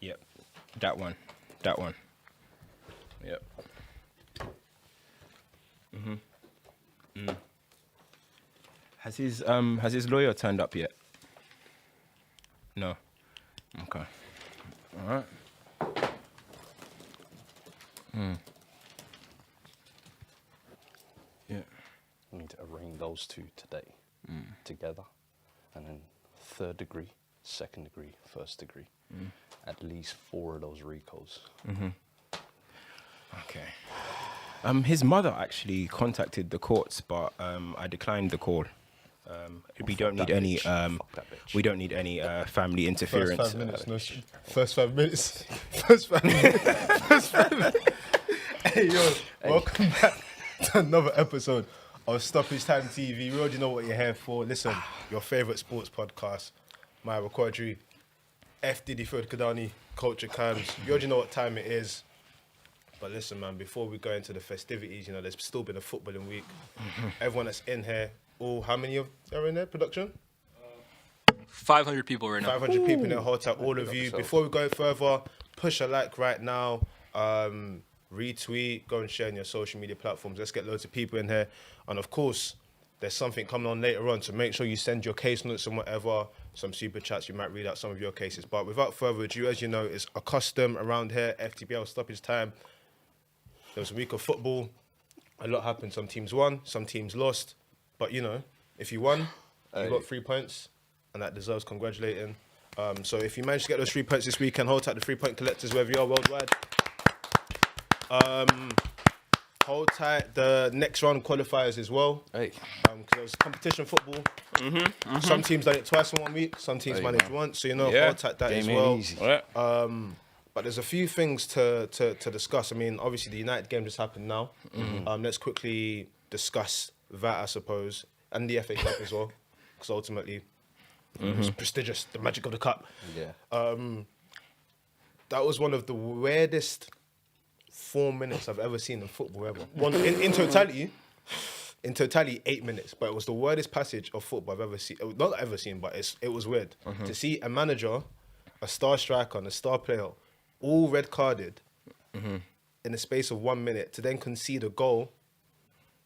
Yep. That one. Yep. Has his lawyer turned up yet? No. Okay. All right. Yeah. We need to arrange those two today together, and then 3rd degree, 2nd degree, 1st degree. At least 4 of those RICOs. Okay. His mother actually contacted the courts, but I declined the call. We don't need any. We don't need any family interference. First 5 minutes. First 5 minutes. Hey yo, welcome back to another episode of Stoppage Time TV. We already know what you're here for. Listen, your favourite sports podcast, my Quadri, FTBL Kadani, CultureCams. You already know what time it is. But listen, man, before we go into the festivities, you know, there's still been a footballing week. Everyone that's in here, how many are in there, production? 500 people right now. 500 people in there, hold tight, all of you. Before we go further, push a like right now. Retweet, go and share on your social media platforms. Let's get loads of people in here. And of course, there's something coming on later on, so make sure you send your case notes and whatever, some super chats, you might read out some of your cases. But without further ado, as you know, it's a custom around here, FTBL, stoppage time. There was a week of football, a lot happened, some teams won, some teams lost. But you know, if you won, you got 3 points, and that deserves congratulating. So if you manage to get those 3 points this weekend, hold tight the 3 point collectors wherever you are worldwide. Hold tight the next round qualifiers as well. Because there's competition football. Some teams done it twice in 1 week. Some teams managed once. So you know, hold tight that as well. But there's a few things to discuss. I mean, obviously the United game just happened now. Let's quickly discuss that, I suppose, and the FA Cup as well, because ultimately it's prestigious, the magic of the cup. That was one of the weirdest 4 minutes I've ever seen in football ever. In totality, 8 minutes. But it was the weirdest passage of football I've ever seen. Not ever seen, but it was weird. To see a manager, a star striker, and a star player all red carded in the space of 1 minute, to then concede a goal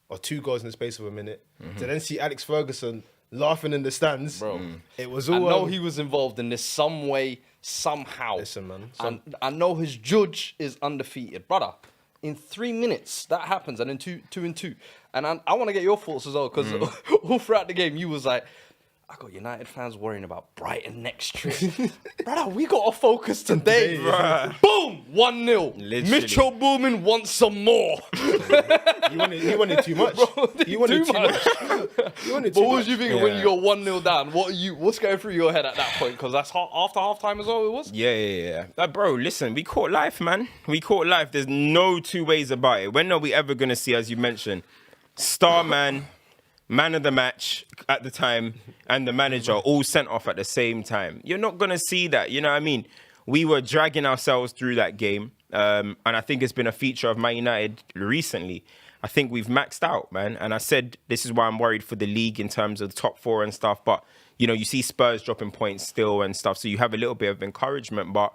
or 2 goals in the space of a minute, to then see Alex Ferguson laughing in the stands. Bro, it was all. I know he was involved in this some way, somehow. Listen, man. And I know his judge is undefeated. Brother, in 3 minutes, that happens, and then two and two. And I want to get your thoughts as well, because all throughout the game, you was like, I got United fans worrying about Brighton next trip. Brother, we got to focus today. Boom! 1-0. Mitchell Boomin wants some more. You wanted too much. Bro, you wanted too much. But what was you thinking when you got 1-0 down? What's going through your head at that point? Because that's after half time as well, it was? Yeah. Bro, listen, we caught life, man. We caught life. There's no two ways about it. When are we ever going to see, as you mentioned, star man of the match at the time, and the manager all sent off at the same time? You're not going to see that, you know what I mean? We were dragging ourselves through that game, and I think it's been a feature of Man United recently. I think we've maxed out, man. And I said this is why I'm worried for the league in terms of the top 4 and stuff. But, you know, you see Spurs dropping points still and stuff, so you have a little bit of encouragement. But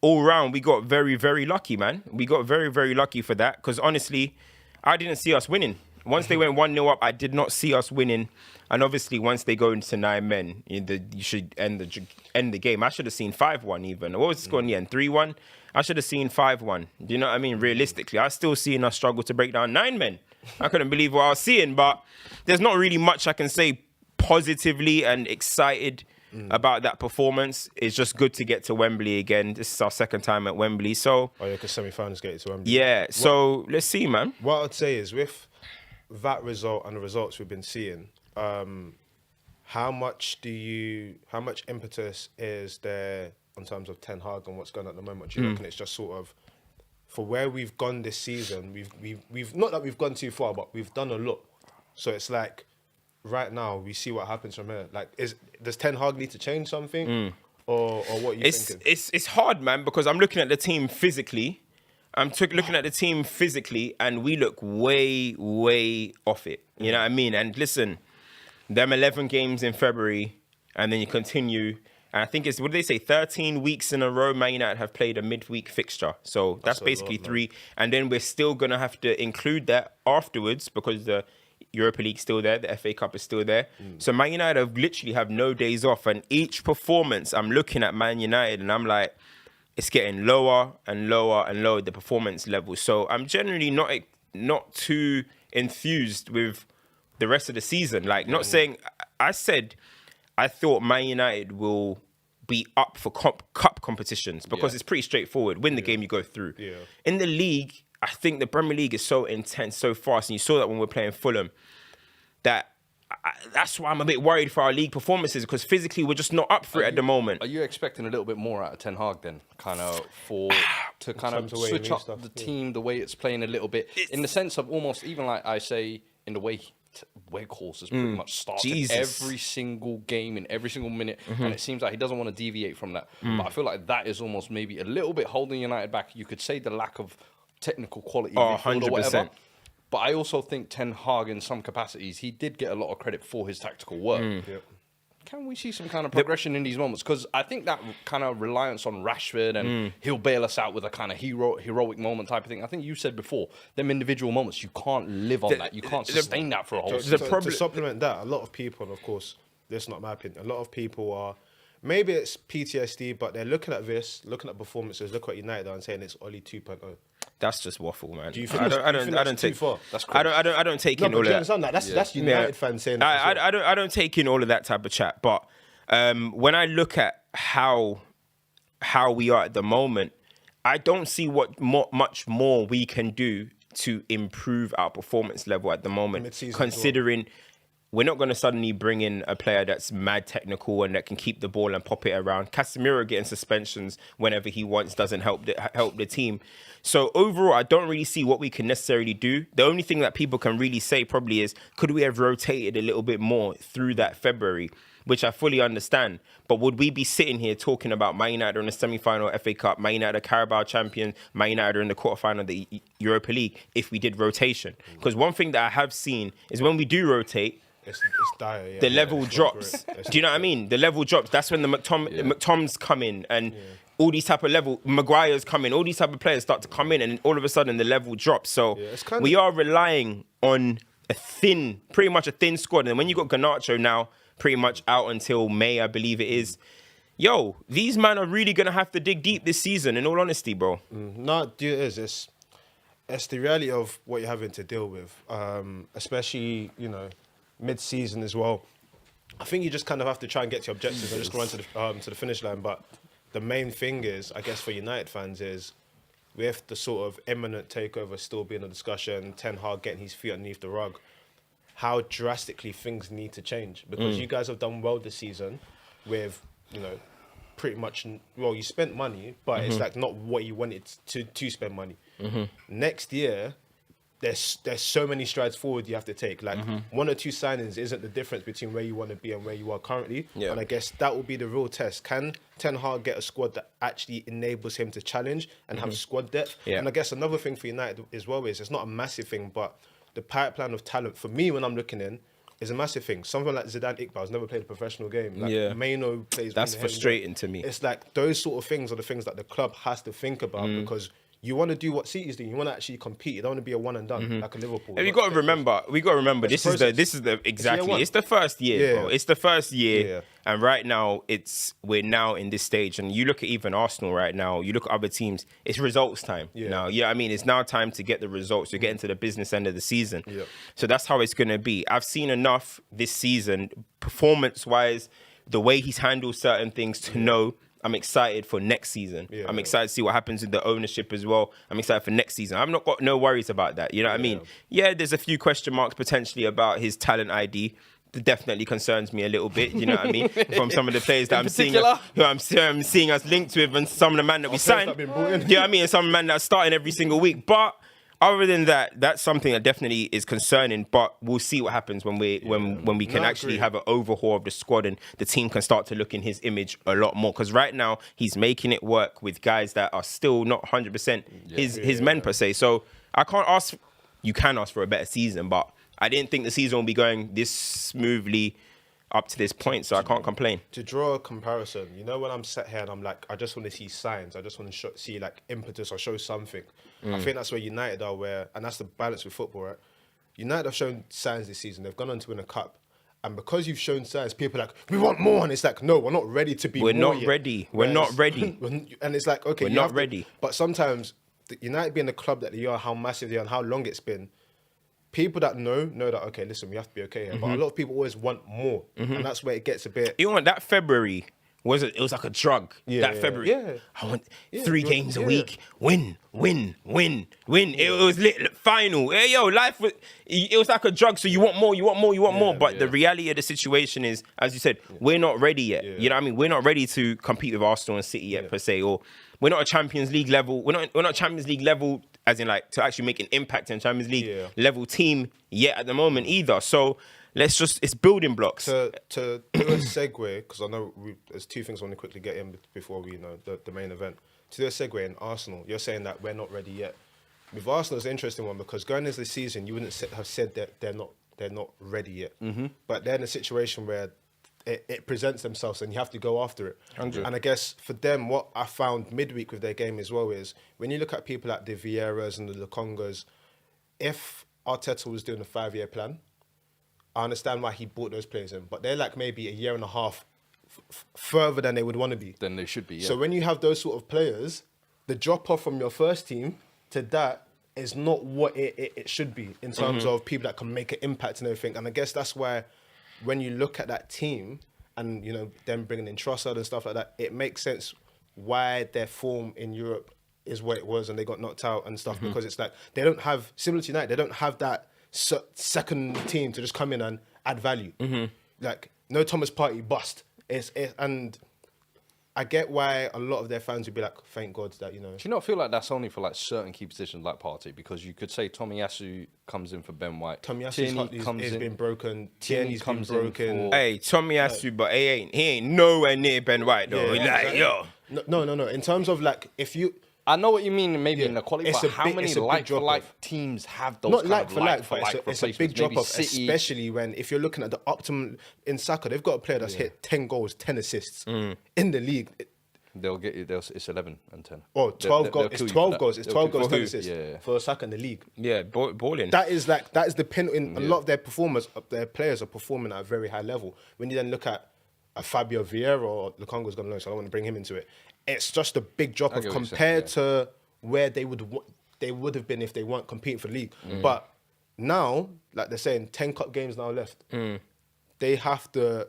all round, we got very, very lucky, man. We got very, very lucky for that, because honestly, I didn't see us winning. Once they went 1-0 up, I did not see us winning. And obviously, once they go into 9 men, you should end the game. I should have seen 5-1 even. What was the score in the end? 3-1? I should have seen 5-1. Do you know what I mean? Realistically, I still seen us struggle to break down 9 men. I couldn't believe what I was seeing, but there's not really much I can say positively and excited about that performance. It's just good to get to Wembley again. This is our 2nd time at Wembley. So, because semi-finals get to Wembley. Yeah, so let's see, man. What I'd say is, with that result and the results we've been seeing, how much impetus is there in terms of Ten Hag and what's going on at the moment? Do you reckon it's just sort of, for where we've gone this season, we've not that we've gone too far, but we've done a lot. So it's like, right now we see what happens from here. Like, does Ten Hag need to change something, or what are you thinking? It's hard, man, because I'm looking at the team physically. Looking at the team physically, and we look way, way off it. You know what I mean? And listen, them 11 games in February, and then you continue And I think it's, what did they say, 13 weeks in a row, Man United have played a midweek fixture. So that's basically lot, 3. And then we're still going to have to include that afterwards because the Europa League's still there, the FA Cup is still there. So Man United have no days off. And each performance, I'm looking at Man United and I'm like, it's getting lower and lower and lower, the performance level. So I'm generally not too enthused with the rest of the season. Like, not saying, I said I thought Man United will be up for cup competitions because it's pretty straightforward. Win the game, you go through. Yeah. In the league, I think the Premier League is so intense, so fast, and you saw that when we're playing Fulham, that that's why I'm a bit worried for our league performances because physically we're just not up for it at the moment. Are you expecting a little bit more out of Ten Hag then? Kind of to kind of terms of way he switch moves up stuff, the team, the way it's playing a little bit, in the sense of almost even like I say, in the way Weghorst has pretty much started every single game in every single minute, and it seems like he doesn't want to deviate from that. But I feel like that is almost maybe a little bit holding United back. You could say the lack of technical quality, midfield or whatever. 100%. But I also think Ten Hag, in some capacities, he did get a lot of credit for his tactical work. Yep. Can we see some kind of progression in these moments? Because I think that kind of reliance on Rashford and he'll bail us out with a kind of heroic moment type of thing. I think you said before, them individual moments, you can't live on that. You can't sustain that for a whole season. To supplement that, a lot of people, and of course, this is not my opinion, a lot of people are, maybe it's PTSD, but they're looking at this, looking at performances, look at United and saying it's Oli 2.0. That's just waffle, man. Do you think I don't too take. far? That's I don't take in all of that. Understand that? That's United fans saying that. I don't take in all of that type of chat. But when I look at how we are at the moment, I don't see much more we can do to improve our performance level at the moment. Mid-season Considering we're not going to suddenly bring in a player that's mad technical and that can keep the ball and pop it around. Casemiro getting suspensions whenever he wants doesn't help the team. So overall, I don't really see what we can necessarily do. The only thing that people can really say probably is, could we have rotated a little bit more through that February? Which I fully understand. But would we be sitting here talking about Man United in the semi-final FA Cup, Man United Carabao champion, Man United in the quarterfinal of the Europa League if we did rotation? Because one thing that I have seen is when we do rotate, It's dire, yeah. the level drops. Do you know what I mean? The level drops. That's when the McToms come in and all these type of level, Maguire's come in, all these type of players start to come in and all of a sudden the level drops. So we are relying on pretty much a thin squad. And when you got Garnacho now pretty much out until May, I believe it is, yo, these men are really going to have to dig deep this season, in all honesty, bro. No, it is. It's the reality of what you're having to deal with, especially, mid-season as well. I think you just kind of have to try and get to your objectives and just go on to the finish line. But the main thing is, I guess for United fans, is with the sort of imminent takeover still being a discussion, Ten Hag getting his feet underneath the rug, how drastically things need to change. Because you guys have done well this season with, pretty much, well, you spent money, but it's like not what you wanted to spend money. Next year, there's so many strides forward you have to take. Like, one or two signings isn't the difference between where you want to be and where you are currently. Yeah. And I guess that will be the real test. Can Ten Hag get a squad that actually enables him to challenge and have squad depth? Yeah. And I guess another thing for United as well is, it's not a massive thing, but the pipeline of talent, for me, when I'm looking in, is a massive thing. Something like Zidane Iqbal's never played a professional game. Like Maino plays. That's frustrating to me. It's like those sort of things are the things that the club has to think about because you want to do what City's doing. You want to actually compete. You don't want to be a one and done like a Liverpool. And we got to remember. This is the exactly. It's the first year, bro. It's the first year, and right now we're now in this stage. And you look at even Arsenal right now. You look at other teams. It's results time now. Yeah, I mean, it's now time to get the results. You're getting to the business end of the season. Yeah. So that's how it's gonna be. I've seen enough this season, performance-wise, the way he's handled certain things to know. I'm excited for next season. Yeah, I'm excited to see what happens with the ownership as well. I'm excited for next season. I've not got no worries about that. You know what I mean? Yeah, there's a few question marks potentially about his talent ID. That definitely concerns me a little bit. You know what I mean? From some of the players that I'm seeing us linked with, and some of the man that we signed. You know what I mean? And some man that's starting every single week. But other than that, that's something that definitely is concerning. But we'll see what happens when we can actually have an overhaul of the squad and the team can start to look in his image a lot more. Because right now he's making it work with guys that are still not 100% his men per se. So I can't ask. You can ask for a better season, but I didn't think the season would be going this smoothly up to this point, so I can't complain. To draw a comparison, you know, when I'm sat here and I'm like, I just want to see signs. I just want to see like impetus or show something. I think that's where United are, and that's the balance with football, right? United have shown signs this season. They've gone on to win a cup. And because you've shown signs, people are like, we want more. And it's like, no, we're not ready to be We're more not yet. ready. We're not ready. And it's like, okay, We're you not have to- ready. But sometimes, United being the club that they are, how massive they are, and how long it's been, people that know that, okay, listen, we have to be okay here. But a lot of people always want more. And that's where it gets a bit... You know, that February it was like a drug. Yeah, February. yeah. I want 3 games a week. Win. It was lit. Final. Hey, yo, it was like a drug. So you want more. But the reality of the situation is, as you said, we're not ready yet. You know what I mean? We're not ready to compete with Arsenal and City yet, per se. Or we're not a Champions League level. We're not Champions League level, as in like to actually make an impact in Champions League level team yet at the moment either. So it's building blocks. To do a segue, because I know there's 2 things I want to quickly get in before we the main event. To do a segue in Arsenal, you're saying that we're not ready yet. With Arsenal, it's an interesting one because going into the season, you wouldn't have said that they're not ready yet. But they're in a situation where it presents themselves and you have to go after it. 100. And I guess for them, what I found midweek with their game as well is when you look at people like the Vieiras and the Lukongas, if Arteta was doing a 5-year plan, I understand why he brought those players in, but they're like maybe a year and a half further than they would want to be. Then they should be, yeah. So when you have those sort of players, the drop-off from your first team to that is not what it should be in terms of people that can make an impact and everything. And I guess that's why when you look at that team and, you know, them bringing in Trossard and stuff like that, it makes sense why their form in Europe is what it was and they got knocked out and stuff because it's like they don't have, similar to United, they don't have that second team to just come in and add value. Like, no Thomas Partey bust. And I get why a lot of their fans would be like, thank God that, you know. Do you not feel like that's only for like certain key positions like Partey? Because you could say Tomiyasu comes in for Ben White. Tomiyasu's has been broken. Tierney's been comes in broken. for- Hey, Tomiyasu, but he ain't nowhere near Ben White though. Yeah, No. In terms of like, if you... I know what you mean, maybe in the quality, It's but a how big- many it's a big like-for-like drop-off. teams have those Not kind like of for like, but like-for-like it's a big replacements? drop Maybe off, City. especially when if you're looking at the optimum in Saka, they've got a player that's hit 10 goals, 10 assists in the league. They'll get you. It's 11 and 10. Oh, 12 goals. It's 12 goals. It's 12 goals, 10 who? assists Yeah. for Saka in the league. Yeah, balling. That is the pin in a lot of their performers, their players are performing at a very high level. When you then look at a Fabio Vieira or Lukonga's gone low, so I don't want to bring him into it. It's just a big drop off get what you're compared saying, to where they would have been if they weren't competing for the league. But now, like they're saying, 10 cup games now left. They have to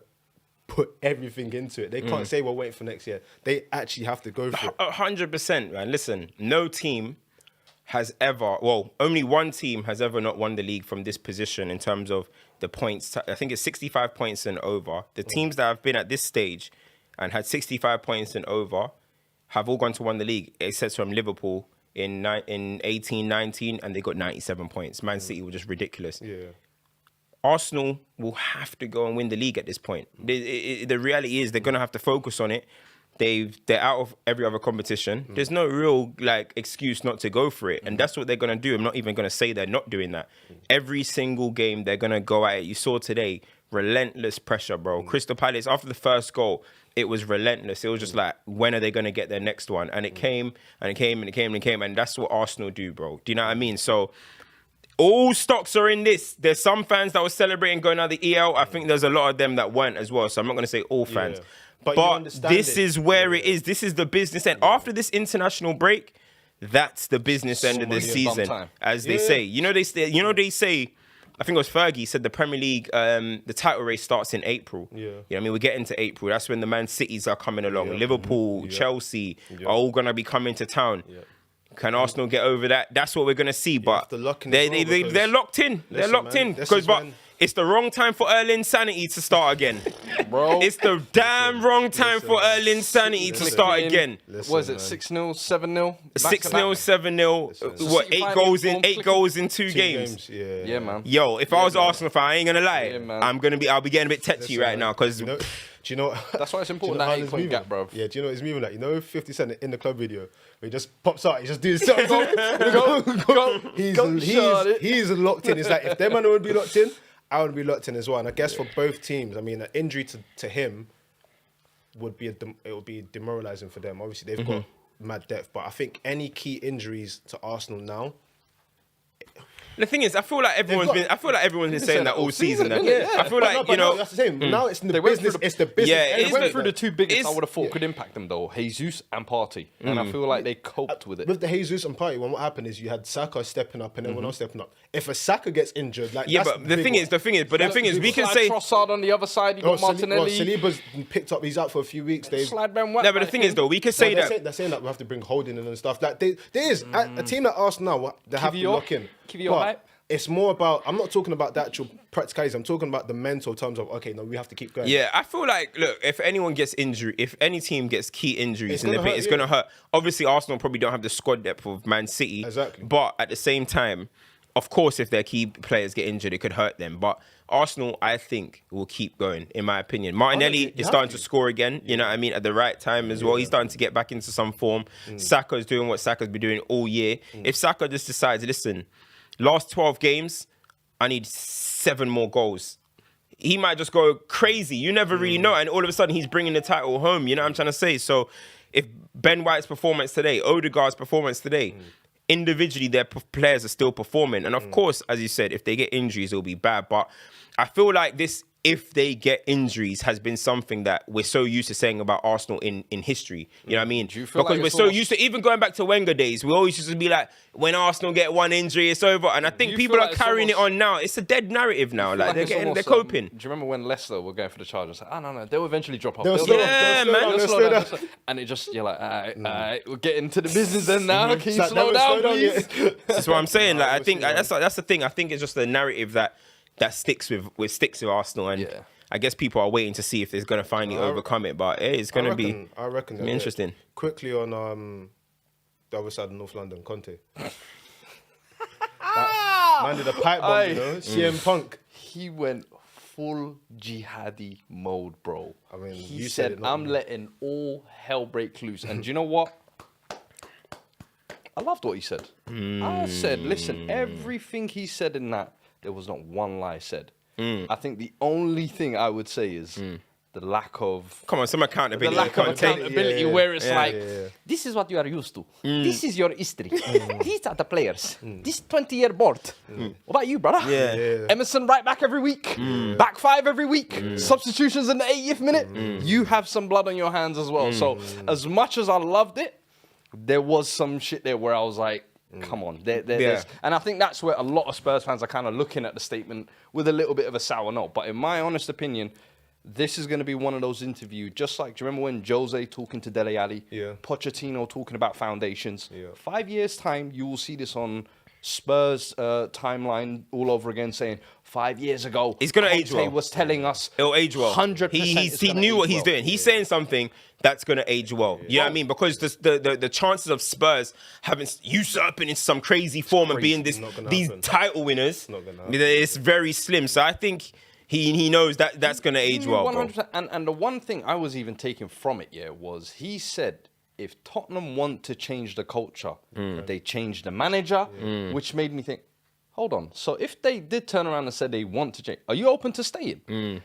put everything into it. They can't say we're waiting for next year. They actually have to go for it. 100%, man. Listen, no team has ever, only one team has ever not won the league from this position in terms of the points. I think it's 65 points and over. The teams that have been at this stage and had 65 points and over have all gone to win the league, except from Liverpool in 18-19, and they got 97 points. Man City were just ridiculous. Yeah. Arsenal will have to go and win the league at this point. The reality is they're going to have to focus on it. They're out of every other competition. There's no real excuse not to go for it. And that's what they're going to do. I'm not even going to say they're not doing that. Every single game, they're going to go at it. You saw today, relentless pressure, bro. Crystal Palace, after the first goal, it was relentless. It was just like, when are they going to get their next one? And it came, and it came, and it came, and it came. And that's what Arsenal do, bro. Do you know what I mean? So all stocks are in this. There's some fans that were celebrating going out the EL. I think there's a lot of them that weren't as well. So I'm not going to say all fans. Yeah. But you understand this is where it is. This is the business end. After this international break, that's the business end of the season, as they say. They say, I think it was Fergie said the Premier League, the title race starts in April. Yeah. You know what I mean? We're getting to April. That's when the Man Cities are coming along. Yeah. Liverpool, Chelsea are all going to be coming to town. Yeah. Can Arsenal get over that? That's what we're going to see. But they're locked in. They're locked in. But it's the wrong time for Erling Sanity to start again. Bro. It's the damn wrong time for Erling Sanity to start again. What is it, 6-0, 7-0? 6-0, 7-0. What, 8 goals in two games? Yeah, man. Yo, if I was Arsenal fan, I ain't gonna lie. I'll be getting a bit tetchy right now because do you know? That's why it's important that 8-point gap, bro. Yeah, do you know what it's moving like? You know 50 Cent in the club video where he just pops out, he just doing something. Go. He's locked in. It's like if them man would be locked in, I would be locked in as well. And I guess for both teams, I mean, an injury to him would be it would be demoralising for them. Obviously, they've got mad depth, but I think any key injuries to Arsenal now. The thing is, I feel like everyone's been saying that all season. Then. Yeah. I feel like, you know, that's the same. Now it's in the They went business. through the- It's the business. Yeah, it They is went the- through the two biggest I it's- would have thought could impact them, though. Jesus and Partey. And I feel like they coped with it. With the Jesus and Partey, what happened is you had Saka stepping up and everyone else stepping up. If a Saka gets injured, like yeah, that's but the thing is, we can Slide say. Trossard on the other side, you got Martinelli. Saliba's picked up. He's out for a few weeks. They've Slide Ben White No, but the back thing in. is, though, we can say that. they're saying that we have to bring Holding in and stuff. Like there is a team like Arsenal now. They have to Kiwior? lock in. Kiwior But hype? it's more about. I'm not talking about the actual practicalities. I'm talking about the mental terms of okay, no, we have to keep going. Yeah, I feel like, look, if anyone gets injured, if any team gets key injuries It's in the gonna bit, hurt, it's yeah. going to hurt. Obviously, Arsenal probably don't have the squad depth of Man City. Exactly. But at the same time, of course, if their key players get injured, it could hurt them. But Arsenal, I think, will keep going, in my opinion. Martinelli you is have starting to. to score again, you know what I mean, at the right time as well. He's starting to get back into some form. Saka is doing what Saka's been doing all year. If Saka just decides, listen, last 12 games, I need 7 more goals. He might just go crazy. You never really know. And all of a sudden, he's bringing the title home. You know what I'm trying to say? So if Ben White's performance today, Odegaard's performance today, individually, their players are still performing. And of course, as you said, if they get injuries, it'll be bad. But I feel like this, if they get injuries, has been something that we're so used to saying about Arsenal in history. You know what I mean? Do you feel Because like we're it's so almost- used to, even going back to Wenger days, we always used to be like, when Arsenal get one injury, it's over. And I think you people feel are like it's carrying it almost- on now. It's a dead narrative now. Like, It's they're almost, coping. do you remember when Leicester were going for the Chargers? Like, no, they'll eventually drop off. They'll They'll slow slow down, Yeah, they'll man. slow down, They'll they'll slow slow down, down. and it just, you're like, all right, we'll get into the business then now. Can you Sat slow down, down, please? That's what I'm saying. Like, I think we'll see, that's the thing. I think it's just the narrative that sticks with Arsenal, and Yeah. I guess people are waiting to see if they're going to finally overcome it. But hey, it's going to be I reckon that, interesting. Quickly on the other side of North London, Conte. Man did a pipe bomb, Aye. you know. CM Punk. He went full jihadi mode, bro. I mean, he you said, said it, not I'm me." letting all hell break loose. And do you know what? I loved what he said. I said, listen, everything he said in that, there was not one lie said. I think the only thing I would say is the lack of... Come on, some The accountability. lack of Conte. accountability, Yeah, where it's yeah, like, yeah. this is what you are used to. This is your history. These are the players. This 20-year board. What about you, brother? Yeah. Emerson right back every week. Back 5 every week. Substitutions in the 80th minute. You have some blood on your hands as well. So as much as I loved it, there was some shit there where I was like, come on. There's- and I think that's where a lot of Spurs fans are kind of looking at the statement with a little bit of a sour note. But in my honest opinion, this is going to be one of those interviews, just like, do you remember when Jose talking to Dele Alli? Yeah. Pochettino talking about foundations? Yeah. 5 years' time, you will see this on Spurs timeline all over again saying, 5 years ago, It's gonna Conte age well. was telling us It'll age well. 100% He it's gonna knew age what he's well. doing. He's saying something that's going to age well. You know what I mean? Because the chances of Spurs having usurping into some crazy form and being It's not gonna these happen. title winners, not gonna happen. it's very slim. So I think he knows that that's going to age well, bro. 100%. And the one thing I was even taking from it, was he said, if Tottenham want to change the culture, they change the manager, which made me think, hold on. So if they did turn around and said they want to change, are you open to staying?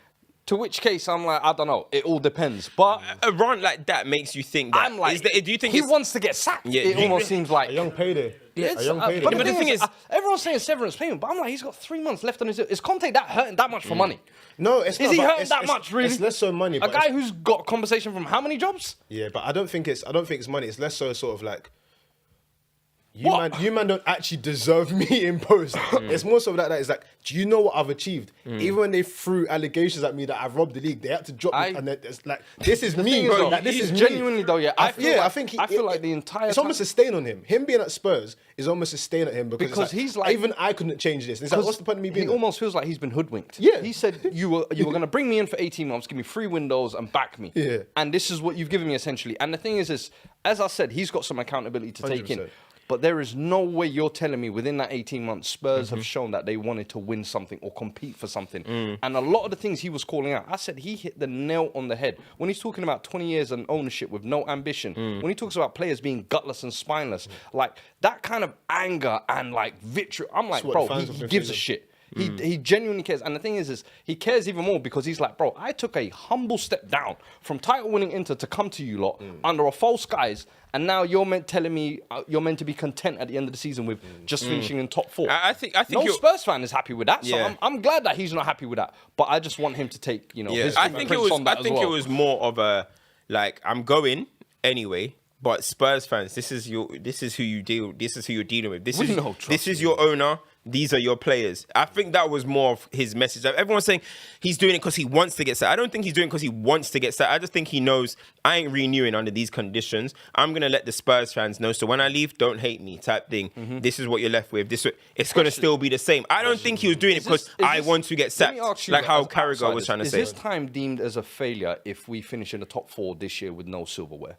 To which case, I'm like, I don't know. It all depends. But A run like that makes you think that. I'm like, do you think he it's- wants to get sacked? Yeah, it you- almost seems like. A young payday. It's, A young payday. but Yeah, the thing is, everyone's saying severance payment, but I'm like, he's got 3 months left on his. Is Conte that hurting that much for money? No, it's not. Is he but hurting that much, really? It's less so money. A But guy it's- who's got compensation from how many jobs? Yeah, but I don't think it's money. It's less so sort of like What? you man don't actually deserve me in post. It's more so that it's like, do you know what I've achieved? Even when they threw allegations at me that I've robbed the league, they had to drop me, and it's like, this is The me, thing is, bro. though, Like, this he's is me. genuinely though, I feel like the entire it's almost time- a stain on him. Him being at Spurs is almost a stain at him because Because it's like, he's like- even I couldn't change this. It's like, what's the point of me being He there? almost feels like he's been hoodwinked. Yeah. He said you were going to bring me in for 18 months, give me 3 windows, and back me. Yeah. And this is what you've given me essentially. And the thing is, as I said, he's got some accountability to take in. 100%. But there is no way you're telling me within that 18 months, Spurs have shown that they wanted to win something or compete for something. And a lot of the things he was calling out, I said he hit the nail on the head. When he's talking about 20 years and ownership with no ambition, when he talks about players being gutless and spineless, like that kind of anger and like vitriol, I'm like, what bro, the fans he have been gives a feeling. shit. He genuinely cares. And the thing is he cares even more because he's like, bro, I took a humble step down from title-winning Inter to come to you lot under a false guise, and now you're telling me you're meant to be content at the end of the season with just finishing in top 4. I think no you're, Spurs fan is happy with that. So Yeah. I'm glad that he's not happy with that. But I just want him to take, his I think fingerprints on that I as think well. it was more of a like I'm going anyway. But Spurs fans, this is who you're dealing with. This is your owner. These are your players. I think that was more of his message. Like, everyone's saying he's doing it because he wants to get set. I don't think he's doing it because he wants to get set. I just think he knows I ain't renewing under these conditions. I'm gonna let the Spurs fans know. So when I leave, don't hate me, type thing. This is what you're left with. It's gonna still be the same. I don't think he was doing it because I want to get sacked, like how Carragher was trying to say. Is this time deemed as a failure if we finish in the top 4 this year with no silverware?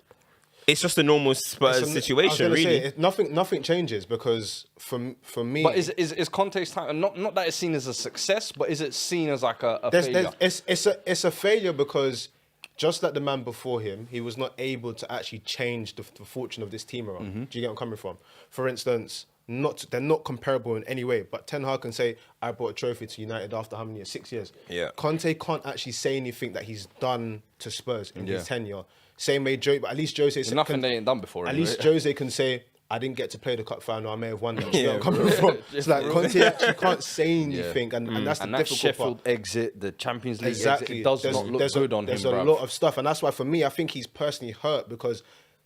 It's just a normal Spurs situation, really. Nothing changes because for me. But is Conte's time not that it's seen as a success, but is it seen as like a failure? It's a failure because just like the man before him, he was not able to actually change the fortune of this team around. Do you get where I'm coming from? For instance, they're not comparable in any way. But Ten Hag can say, I brought a trophy to United after how many years? 6 years. Yeah. Conte can't actually say anything that he's done to Spurs in his tenure. Same way, but at least Jose... There's nothing they ain't done before. At anyway. least Jose can say, I didn't get to play the cup final, I may have won that. You know where I'm coming from? It's like Conte actually can't say anything, and that's the and that difficult Sheffield part. exit, the Champions League Exactly. exit, it does not look good on him, There's a lot of stuff, and that's why for me, I think he's personally hurt because,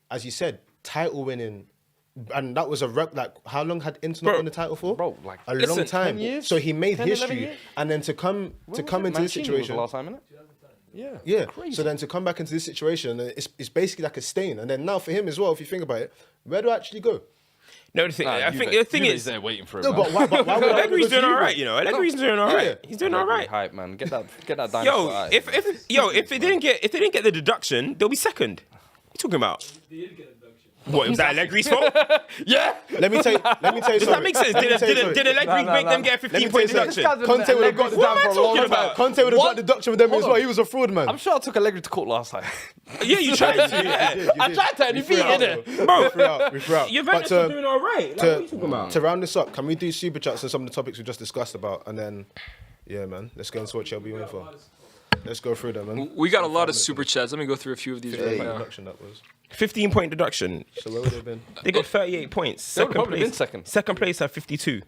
as you said, title winning, and that was how long had Inter not won the title for? Bro, like a long 10 time. years? So he made 10, 11 history, years? and then to come into this Mancini was situation. the last time, innit? Yeah. Crazy. So then to come back into this situation, it's basically like a stain. And then now for him as well, if you think about it, where do I actually go? No, the thing, I think the thing is, they're waiting for him. No, but why would I Allegri's go to doing all Juve? right. Allegri's doing all right. He's doing all right. Hype, man. Get that dinosaur Yo, out. if they didn't get the deduction, they'll be second. What are you talking about? What, was that Allegri's fault? Yeah. Let me tell you Does that make sense? Did Allegri make them get a 15-point deduction? Conte would have got the What am I down for a long talking time. about? Conte would have got the deduction with them as well. He was a fraud, man. I'm sure I took Allegri to court last time. Yeah, you tried to. Yeah. I tried to, and he beat it. Bro, We threw out. Juventus are doing all right. Like, what are you talking about? To round this up, can we do super chats and some of the topics we just discussed about, and then, yeah, man, let's go into what Chelsea win for. Let's go through them, man. We got a lot of super chats. Let me go through a few of these right now. Deduction that was. 15-point deduction. So where would they have been? They got 38 points. They would've probably been second. Second place at 52.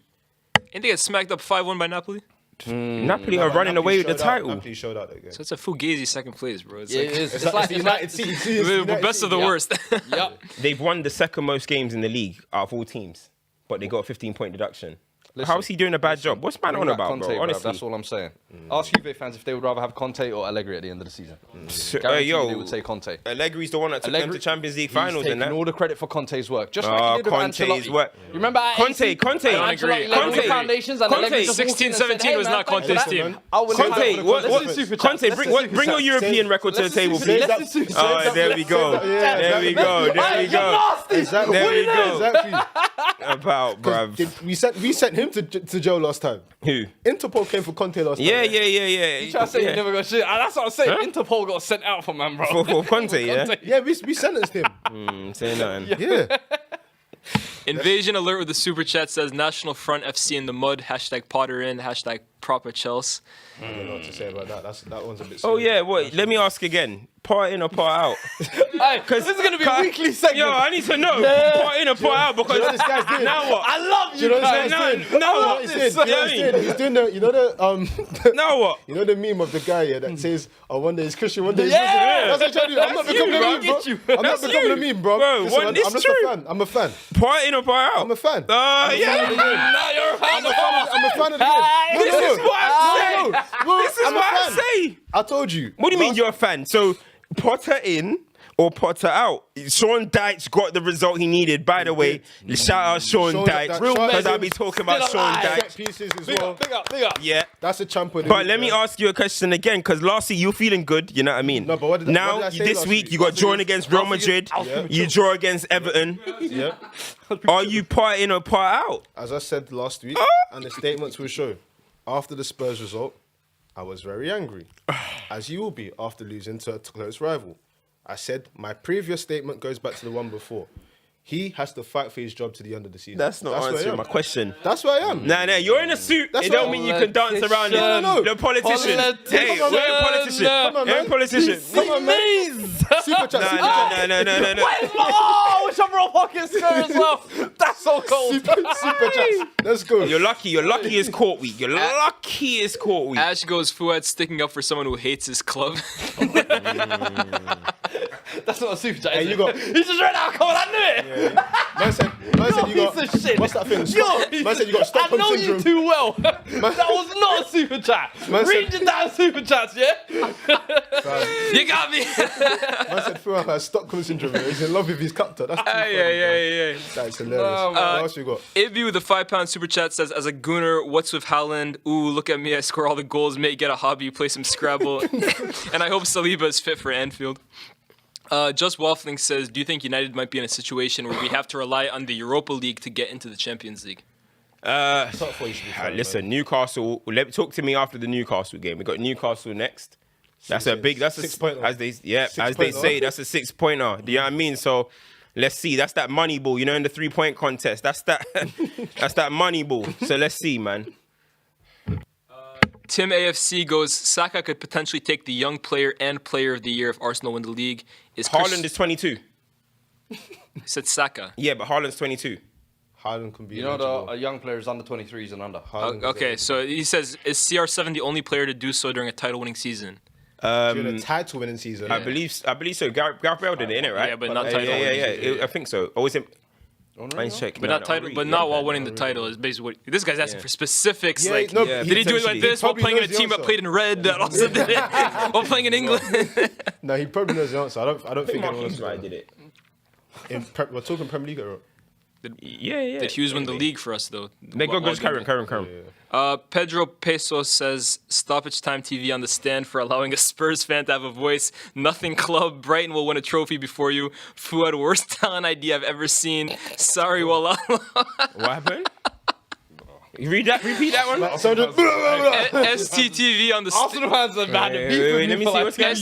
And they get smacked up 5-1 by Napoli. Napoli are running away with the title. Napoli showed out that game. So it's a fugazi second place, bro. It's Yeah, like it is. It's like the United City. the best of the worst. Yep. They've won the second most games in the league out of all teams, but they got a 15-point deduction. How is he doing a bad job? What's man on about, Conte, bro? Honestly. that's all I'm saying. Ask Juve fans if they would rather have Conte or Allegri at the end of the season. Guarantee Yo, they would say Conte. Allegri's the one that took them to Champions League finals He's and taking that. all the credit for Conte's work. Just like he did with Conte's Ancelotti. work. You remember at Conte. Ancelotti led the foundations and Conte. Allegri just walked in and said, 16-17 "Hey, was man, not thanks for Conte's that." team. I will Conte, Conte, Conte, bring your European record to the table, please. Oh, there we go. There we go. There we go. Exactly. There we go. Exactly. About, bruv. We sent him to Joe last time. Who? Interpol came for Conte last time. Yeah. You try to say you never got shit. That's what I'm saying. Huh? Interpol got sent out for man, bro. For Conte, yeah? Yeah, we sentenced him. Say nothing. Yeah. Invasion alert with the super chat says National Front FC in the mud. Hashtag Potter in. Hashtag proper Chelsea. I don't know what to say about that. That one's a bit. Oh, yeah. What? Let me ask again. Part in or part out? Hey, this is gonna be a weekly segment. Yo, I need to know. Part in or part out? Because You know what this guy's doing? now what? I love Do you you, know what guys. this guy's doing? No, You know what he's doing? You know what he's doing? He's doing the Now what? you know the meme of the guy that says, "Oh, one day he's Christian, one day he's Yeah. Muslim." That's what I'm trying to do. I'm not That's becoming you, a meme, bro. bro. Get you. I'm not That's becoming you. a meme, bro. Bro, Listen, it's I'm just true. a fan. I'm a fan. Part in or part out? I'm a fan. Yeah. Now you're a fan. I'm a fan of the game. This is what I say. This is I'm a what I fan. say. I told you. What do you mean you're a fan? So Potter in or Potter out? Sean Dyche got the result he needed. By the way, shout out Sean Dyche because I'll be talking about Sean Set Dyche. pieces as Big well. up, big up, big up. Yeah. That's a champion. But let me ask you a question again, because last week you were feeling good, you know what I mean? No, but what did I now, say this last week, week? you got Last drawn week- against Real Madrid, you draw against Everton. Yeah. Are you part in or part out? As I said last week, and the statements will show, after the Spurs result, I was very angry, as you will be after losing to a close rival. I said my previous statement goes back to the one before. He has to fight for his job to the end of the season. That's not where I answering am. my question. That's where I am. Nah, you're in a suit. That's It don't what- mean you can dance around it. No. The politician. Politician. Hey, Come on, we're a man. politician. Come on, We're a man. politician. Come on, man. Super chat. Super chat. No. Oh, which I'm pocket skirt as well. That's so cold. Super chat. Let's go. You're lucky. You're lucky it's court week. You're lucky it's court week. Ash goes, Fuad sticking up for someone who hates his club. That's not a super chat. Hey, is you it? got- He just read out. Come on, I knew it. Man said you got. piece of shit. What's that thing? Man said you got I Stockholm know syndrome. you too well. That was not a super chat. Man Read said- your damn super chats, yeah? You got me. Man said Fuad has Stockholm syndrome. He's in love with his captor. That's too funny, bro. Yeah. That's hilarious. What else you got? Ibby with the £5 super chat says, as a gooner, what's with Haaland? Ooh, look at me, I score all the goals, mate, get a hobby, play some Scrabble. And I hope Saliba is fit for Anfield. Just Waffling says, do you think United might be in a situation where we have to rely on the Europa League to get into the Champions League? Top four you should be fine, Listen, Newcastle. Talk to me after the Newcastle game. We got Newcastle next. That's a big. That's a 6 pointer. as they 6 as they pointer. say. That's a 6 pointer. Do you know what I mean? So let's see. That's that money ball. You know, in the 3-point contest. That's that. That's that money ball. So let's see, man. Tim AFC goes, Saka could potentially take the young player and player of the year if Arsenal win the league. Is Haaland is 22. I said Saka. Yeah, but Haaland's 22. Haaland can be. You know, eligible. a young player is under 23s and under. Haaland is Okay, eligible. so he says, is CR7 the only player to do so during a title-winning season? During a title-winning season. I believe so. Gareth Bale did it, innit, right? Yeah, but not Yeah, title. I think so. Or was it? Oh, no, I no. check. But not title, but not while winning the title is basically what this guy's asking for specifics. Yeah, like, no, yeah, did he do it like potentially. this He while probably playing in a knows the team that answer. played in red that also did it while playing in England? No, he probably knows the answer. I don't I think think anyone Marquinhos else right did it. We're talking Premier League, or Yeah. Did Hughes win the league for us though? They go just carry on. Pedro Peso says, Stoppage Time TV on the stand for allowing a Spurs fan to have a voice. Nothing club. Brighton will win a trophy before you. Fuad, worst talent idea I've ever seen. Sorry, Wallah. What happened? You repeat that one. STTV on the Arsenal fans have had a beef Wait, with let me me for see like what's going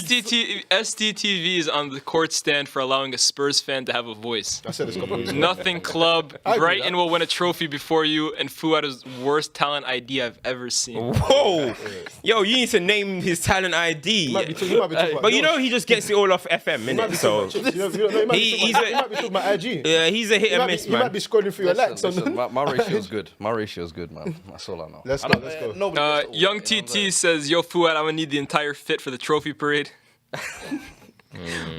STTV is on the court stand for allowing a Spurs fan to have a voice. I said this a couple of weeks ago. Nothing club. I agree with Brighton that. will win a trophy before you, and Fuad is worst talent idea I've ever seen. Whoa, yo, you need to name his talent ID. He might be talking about But you know he just gets it all off FM, innit? So he might be talking about IG. yeah, he's a hit and miss, He might man. be scrolling through your likes. Listen, my ratio's good. My ratio's good, man. That's all I know. Let's I go, don't- let's go. nobody gets to Young all, you know what I'm saying? TT says, yo, Fuad, I'm gonna need the entire fit for the trophy parade.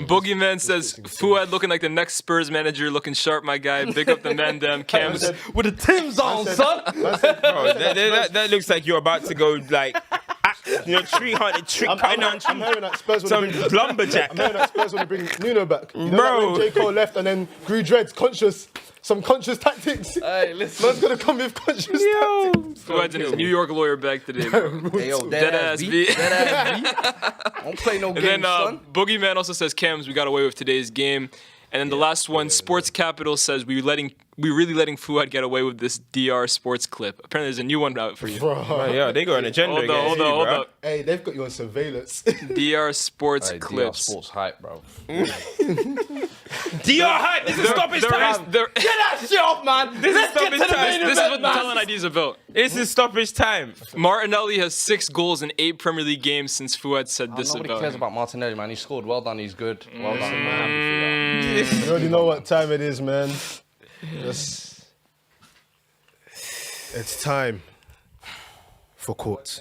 Boogeyman says, Fuad looking like the next Spurs manager, looking sharp, my guy. Big up the man, damn Cams. With the Timbs on, son. Bro, that looks like you're about to go like, tree hunting, trick I'm cutting on I'm hearing that Spurs want some to bring. lumberjack. I'm hearing that Spurs want to bring Nuno back. You know Bro. that when J Cole left and then grew dreads, some conscious tactics. Hey, listen. Man's gonna come with conscious Yo. tactics. Fuad's in his New York lawyer bag today, bro. Hey, yo, Dead ass B. Dead ass B. Don't play no And games, then son. Boogeyman also says, Cams, we got away with today's game. And then the last one, Sports Capital says, we really letting Fuad get away with this DR sports clip. Apparently there's a new one out for you. Oh, yeah, they got an agenda Hold against you, up. bro. Hey, they've got you on surveillance. DR sports Hey, DR clips. Sports hype, bro. DR hype. This is stoppage time. Get that shit off, man. This is Let's get to stoppage the time. main This is event, what the man. talent ID is about. This is stoppage time. Martinelli has 6 goals in 8 Premier League games since Fuad said this Nobody about cares him. about Martinelli, man. He scored. Well done. He's good. Well done. I'm happy for you. You already know what time it is, man. It's time for court.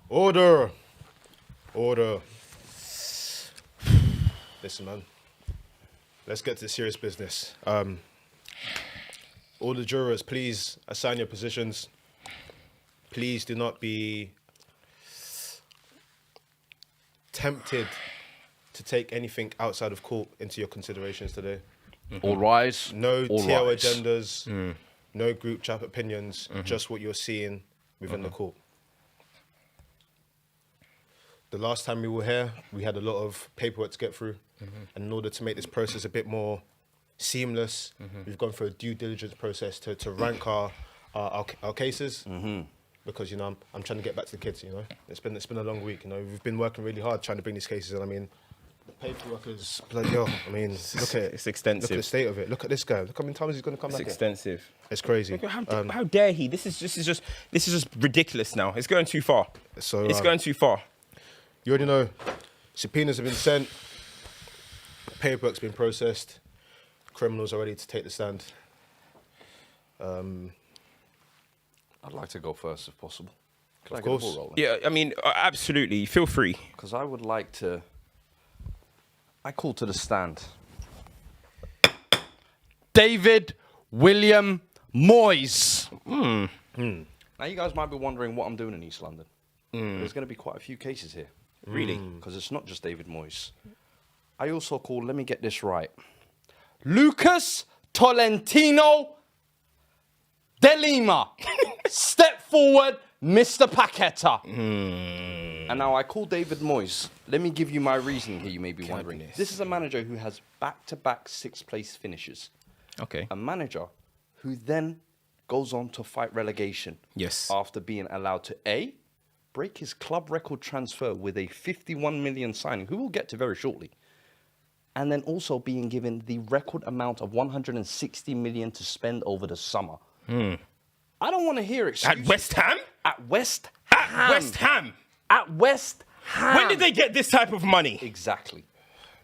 Order. Listen, man. Let's get to serious business. All the jurors, please assign your positions. Please do not be tempted to take anything outside of court into your considerations today? All rise. No all TL rise. agendas, no group chat opinions, just what you're seeing within the court. The last time we were here, we had a lot of paperwork to get through. And in order to make this process a bit more seamless, we've gone through a due diligence process to rank our cases. Because, you know, I'm trying to get back to the kids, you know. It's been a long week, you know. We've been working really hard trying to bring these cases in. I mean, the paperwork is bloody hell. I mean, look at it. It's extensive. Look at the state of it. Look at this guy. Look how many times he's going to come It's back here. extensive. It's crazy. How dare he? This is just ridiculous now. It's going too far. So, It's going too far. You already know, subpoenas have been sent, paperwork's been processed, criminals are ready to take the stand. I'd like to go first if possible. Of course. Yeah, I mean, absolutely. Feel free. Because I would like to. I call to the stand. David William Moyes. Now, you guys might be wondering what I'm doing in East London. There's going to be quite a few cases here. Really? Because it's not just David Moyes. I also call, let me get this right, Lucas Tolentino de Lima. Step forward, Mr. Paqueta. And now I call David Moyes. Let me give you my reasoning here, you may be wondering. Goodness. This is a manager who has back-to-back sixth-place finishes. Okay. A manager who then goes on to fight relegation. Yes. After being allowed to A, break his club record transfer with a 51 million signing, who we'll get to very shortly. And then also being given the record amount of 160 million to spend over the summer. I don't want to hear excuses. At West Ham? At West At Ham. West Ham. At West Ham. When did they get this type of money? Exactly.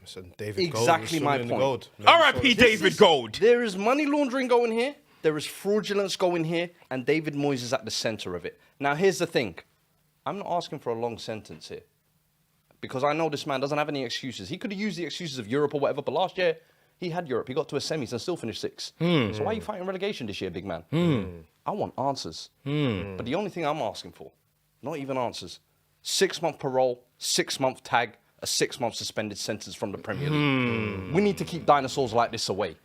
So David Exactly Gold my was swimming in the point. gold. R.I.P. David Gold. There is money laundering going here. There is fraudulence going here. And David Moyes is at the center of it. Now, here's the thing. I'm not asking for a long sentence here. Because I know this man doesn't have any excuses. He could have used the excuses of Europe or whatever. But last year, he had Europe. He got to a semis and still finished sixth. So why are you fighting relegation this year, big man? I want answers. But the only thing I'm asking for, not even answers, 6-month parole, 6-month tag, a 6-month suspended sentence from the Premier League. We need to keep dinosaurs like this away.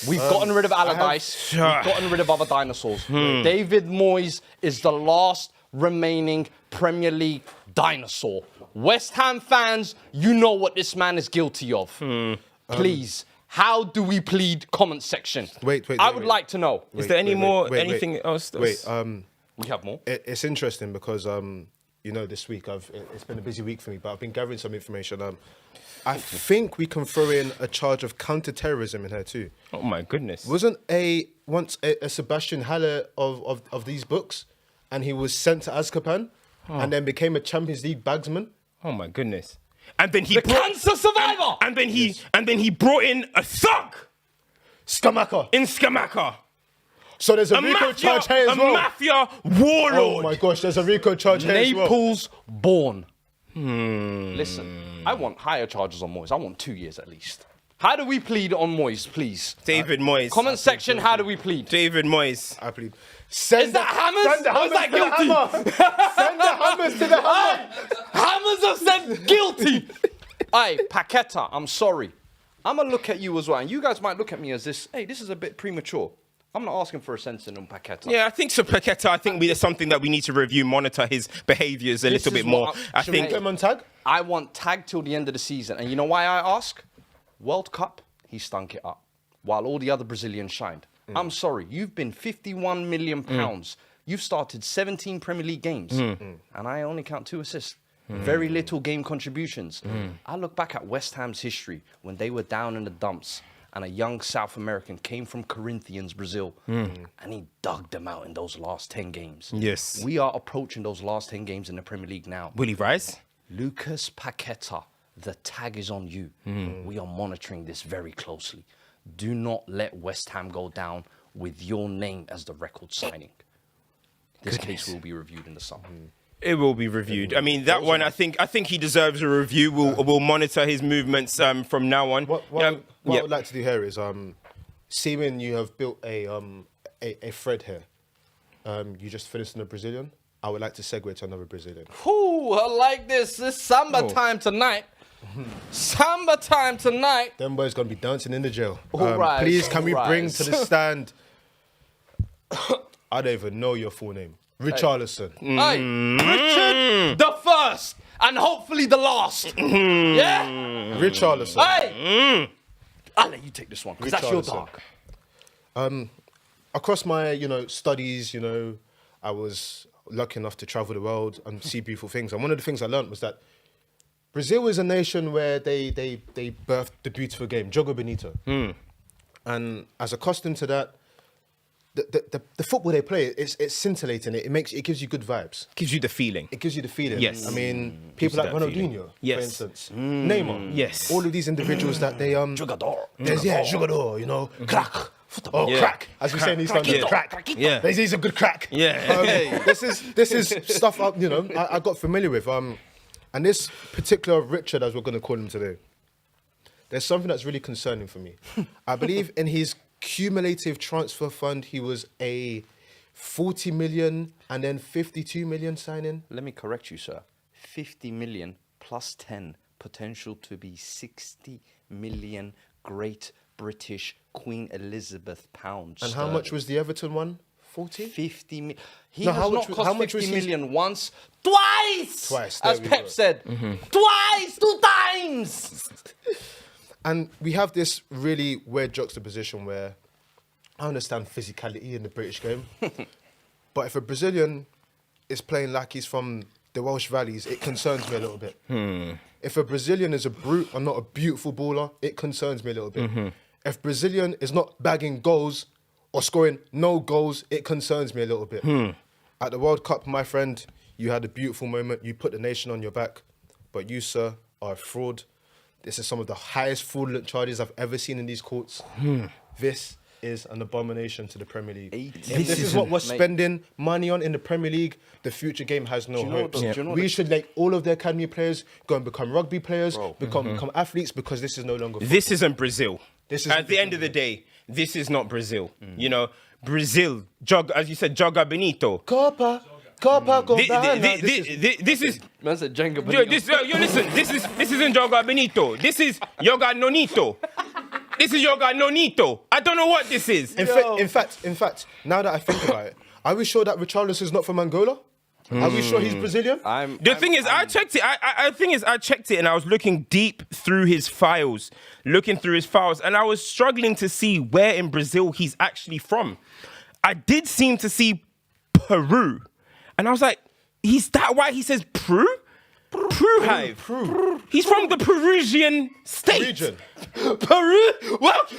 We've gotten rid of Allardyce. We've gotten rid of other dinosaurs. David Moyes is the last remaining Premier League dinosaur. West Ham fans, you know what this man is guilty of. Please, how do we plead? Comment section. I would like to know. Is there anything else? We have more. It's interesting because you know, this week it's been a busy week for me, but I've been gathering some information. I think we can throw in a charge of counter-terrorism in here too. Oh my goodness. Wasn't once a Sebastian Haller of these books, and he was sent to Azkaban, and then became a Champions League bagsman? Oh my goodness. And then he Cancer survivor. and then he brought in a thug Skamaka. in Skamaka. So there's a RICO charge here as well. A mafia warlord. Oh my gosh, there's a RICO charge here as well. Naples born. Listen, I want higher charges on Moyes. I want 2 years at least. How do we plead on Moyes, please? David Moyes. Comment section, how do we plead? David Moyes. I plead. Is that Hammers? Send the Or is that Hammers to the Hammer. Send the Hammers to the Hammer. Hammers have said guilty. Aye, Paqueta, I'm sorry. I'm going to look at you as well. And you guys might look at me as this, hey, this is a bit premature. I'm not asking for a sentence on Paqueta. Yeah, I think so. Paqueta, I think there's something that we need to review, monitor his behaviours a little is bit more. what I Should we think. put him on tag? I want tag till the end of the season. And you know why I ask? World Cup, he stunk it up. While all the other Brazilians shined. I'm sorry, you've been £51 million. You've started 17 Premier League games. And I only count 2 assists. Very little game contributions. I look back at West Ham's history when they were down in the dumps and a young South American came from Corinthians, Brazil, and he dug them out in those last 10 games. Yes. We are approaching those last 10 games in the Premier League now. Will he rise? Lucas Paqueta, the tag is on you. We are monitoring this very closely. Do not let West Ham go down with your name as the record signing. This case will be reviewed in the summer. It will be reviewed. I mean, that one, I think he deserves a review. We'll monitor his movements from now on. What I would like to do here is, seeming you have built a thread here. You just finished in a Brazilian. I would like to segue to another Brazilian. Ooh, I like this. This samba time tonight. Samba time tonight. Them boys gonna be dancing in the jail. All right, Please, can we all bring right. to the stand? I don't even know your full name. Richarlison. Hey, Richard the first and hopefully the last. Yeah? Richarlison. Hey! I'll let you take this one because that's your Richarlison. dog. Across my, studies, I was lucky enough to travel the world and see beautiful things. And one of the things I learned was that Brazil is a nation where they birthed the beautiful game, Jogo Bonito. And as accustomed to that, the football they play, it's scintillating. It gives you good vibes. Gives you the feeling. It gives you the feeling. Yes. I mean, people you like that Ronaldinho, feeling. Yes. for instance. Neymar. Yes. All of these individuals that they Jogador. jogador, crack. Oh, Yeah. crack. As we say in East London, Yeah. crack. Yeah. He's a good crack. Yeah. This is stuff I got familiar with. And this particular Richard, as we're going to call him today, there's something that's really concerning for me. I believe in his cumulative transfer fund, he was a 40 million and then 52 million signing. Let me correct you, sir. 50 million plus 10, potential to be 60 million Great British Queen Elizabeth pounds. And how much was the Everton one? 40? 50 million. He No, has how not much was- cost how much 50 was his- million once, twice! Twice, there As we Pep go. said. Twice, 2 times! And we have this really weird juxtaposition where I understand physicality in the British game, but if a Brazilian is playing like he's from the Welsh Valleys, it concerns me a little bit. If a Brazilian is a brute and not a beautiful baller, it concerns me a little bit. If Brazilian is not bagging goals or scoring no goals, it concerns me a little bit. At the World Cup, my friend, you had a beautiful moment. You put the nation on your back, but you, sir, are a fraud. This is some of the highest fraudulent charges I've ever seen in these courts. This is an abomination to the Premier League. If this is what we're spending money on in the Premier League, the future game has no you know hope. what the- do you know what We the- should let all of the academy players go and become rugby players, become athletes, because this is no longer football. This isn't Brazil. This isn't At the end of the day, this is not Brazil. Brazil, as you said, Joga Benito. Copa, Copacabana. This is. Man said Jenga, but Yo, listen. This isn't Joga Benito. This is Yoga Nonito. This is Yoga Nonito. I don't know what this is. In fact, now that I think about it, are we sure that Richarlison is not from Angola? Are we sure he's Brazilian? The thing is, I checked it. I checked it, and I was looking deep through his files, and I was struggling to see where in Brazil he's actually from. I did seem to see Peru, and I was like, "Is that why he says Peru? Peru hive. He's from the Peruvian state. Region. Peru? What?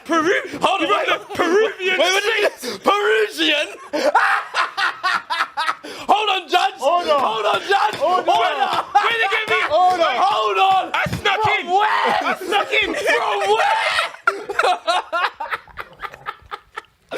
Peru. Hold on, He's from the Peruvian state. Perusian? Hold on, Judge. Hold on, Judge. Hold on. Where they get me? Hold on. I snuck in. Where? I snuck in. From where?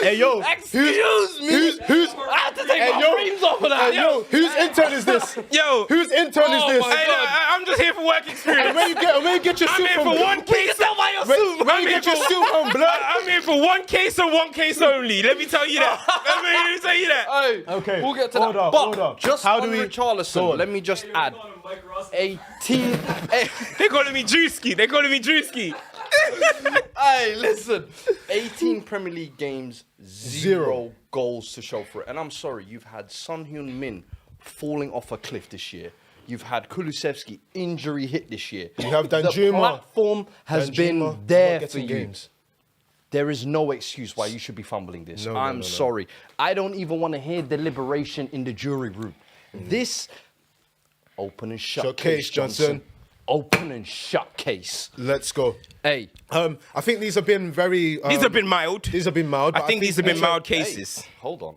Hey yo, Excuse me. who's I have to take Hey, my yo. rings off of that. Hey, yo, whose intern is this? Yo. Whose intern is this? my Hey, God. I'm just here for work experience. And where you get your I'm suit here from? for one We case. can tell by your Where suit. you get your suit from, blood? I'm here for one case and one case only. Let me tell you that. Let me tell you that. Hey, Okay, we'll get to hold that. on, But hold on. just How on do we- Richarlison, Go on. let me just add 18. They calling me Drewski. Hey, listen. 18 Premier League games, zero goals to show for it. And I'm sorry, you've had Son Heung-min falling off a cliff this year. You've had Kulusevski injury hit this year. You have The Danjuma. platform has Danjuma been not there for getting you. games. There is no excuse why you should be fumbling this. No, I'm no. sorry. I don't even want to hear deliberation in the jury room. This open and shut Shut case, case, Johnson. Open and shut case. Let's go. Hey, I think these have been very. These have been mild. These have been mild. I but think these have been mild hey, cases. hold on.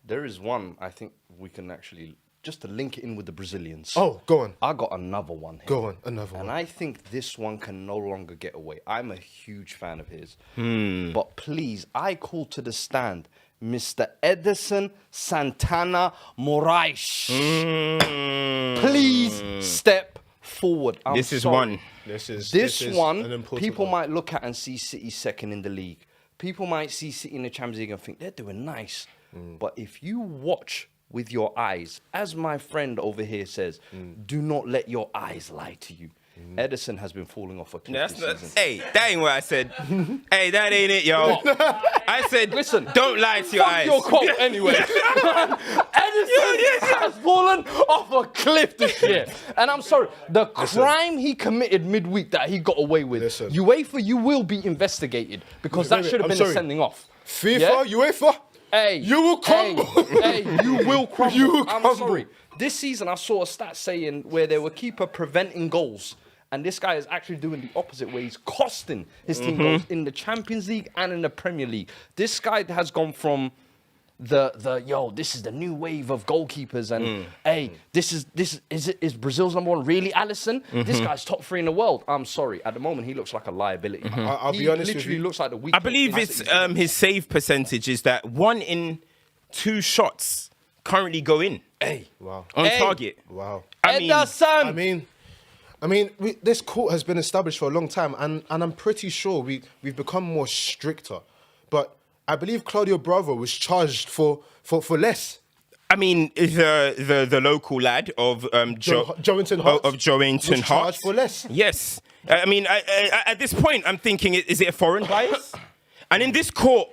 There is one I think we can actually, just to link it in with the Brazilians. Oh, go on. I got another one here. Go on, another And one. I think this one can no longer get away. I'm a huge fan of his. Hmm. But please, I call to the stand Mr. Edison Santana Moraes. Please step forward. I'm This is sorry. one. This is This one, an important people one. might look at and see City second in the league. People might see City in the Champions League and think they're doing nice. Mm. But if you watch with your eyes. As my friend over here says, do not let your eyes lie to you. Ederson has been falling off a cliff this season. Hey, that ain't what I said. Hey, that ain't it, yo. I said, listen, don't lie to your eyes. Your quote anyway. Ederson has fallen off a cliff this year. And I'm sorry, the crime he committed midweek that he got away with, UEFA, you will be investigated because that should have been a sending off. FIFA, UEFA, hey, you will crumble. Hey, you will crumble. You will I'm crumble. sorry. This season, I saw a stat saying where they were keeper preventing goals. And this guy is actually doing the opposite way. He's costing his team goals in the Champions League and in the Premier League. This guy has gone from this is the new wave of goalkeepers, and hey, is Brazil's number one really Alisson? This guy's top 3 in the world. I'm sorry, at the moment he looks like a liability. I'll be honest with literally you. looks like the weak. I believe it's his save percentage is that 1 in 2 shots currently go in. Hey, wow, on target. Wow. Ederson. I mean, this court has been established for a long time, and I'm pretty sure we've become more stricter. But I believe Claudio Bravo was charged for less. I mean, the local lad of Joeington Hart. Of Joeington was Hart. charged for less. Yes. I mean, at this point, I'm thinking, is it a foreign bias? And in this court,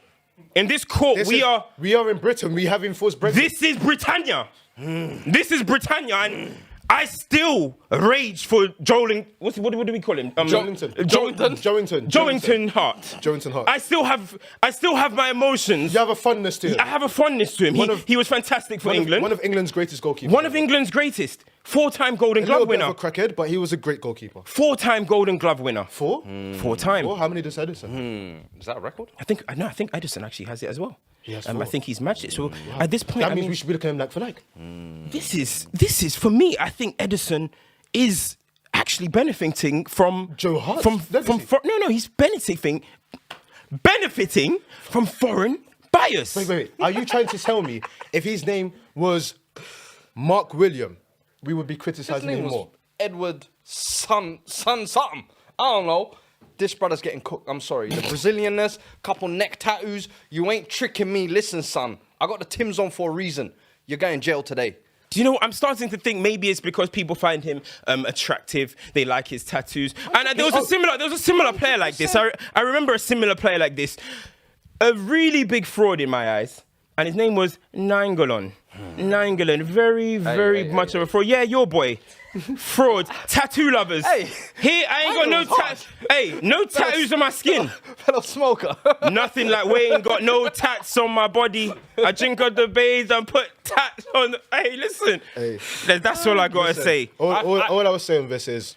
we are in Britain. We have enforced Brexit. This is Britannia. This is Britannia, and I still rage for Joeling. What do we call him? Joeington Hart. Joeington Hart. I still have my emotions. You have a fondness to him. I have a fondness to him. He was fantastic for England. One of England's greatest goalkeepers. One of England's greatest. 4-time Golden Glove winner. A little bit of a crackhead, but he was a great goalkeeper. 4-time Golden Glove winner. 4? 4-time. How many does Ederson? Is that a record? I think Ederson actually has it as well. He has I think he's matched it. So at this point, that means we should be looking at him like for like. This is for me. I think Ederson is actually benefiting from Joe Hart. He's benefiting from foreign bias. Wait. Are you trying to tell me if his name was Mark William, we would be criticizing him more? Edward son something. I don't know. This brother's getting cooked. I'm sorry. The Brazilianness, couple neck tattoos. You ain't tricking me. Listen, son. I got the Timbs on for a reason. You're going to jail today. Do you know what? I'm starting to think maybe it's because people find him attractive. They like his tattoos. And there was a similar player like this. I remember a similar player like this. A really big fraud in my eyes. And his name was Nainggolan. Nainggolan. Very much of a fraud. Yeah, your boy. Fraud. Tattoo lovers. Hey. Here, I ain't got no tats. Hey, no tattoos on my skin. Fellow smoker. Nothing like Wayne got no tats on my body. I drink out the bays and put tats on. Hey, listen. Hey. That's all I gotta say. All I was saying with this is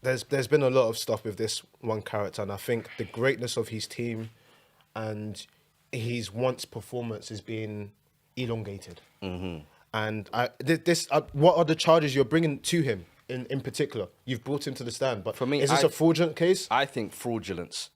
there's been a lot of stuff with this one character, and I think the greatness of his team and his once performance is being elongated. And what are the charges you're bringing to him in particular? You've brought him to the stand, but for me, is this a fraudulent case? I think fraudulence.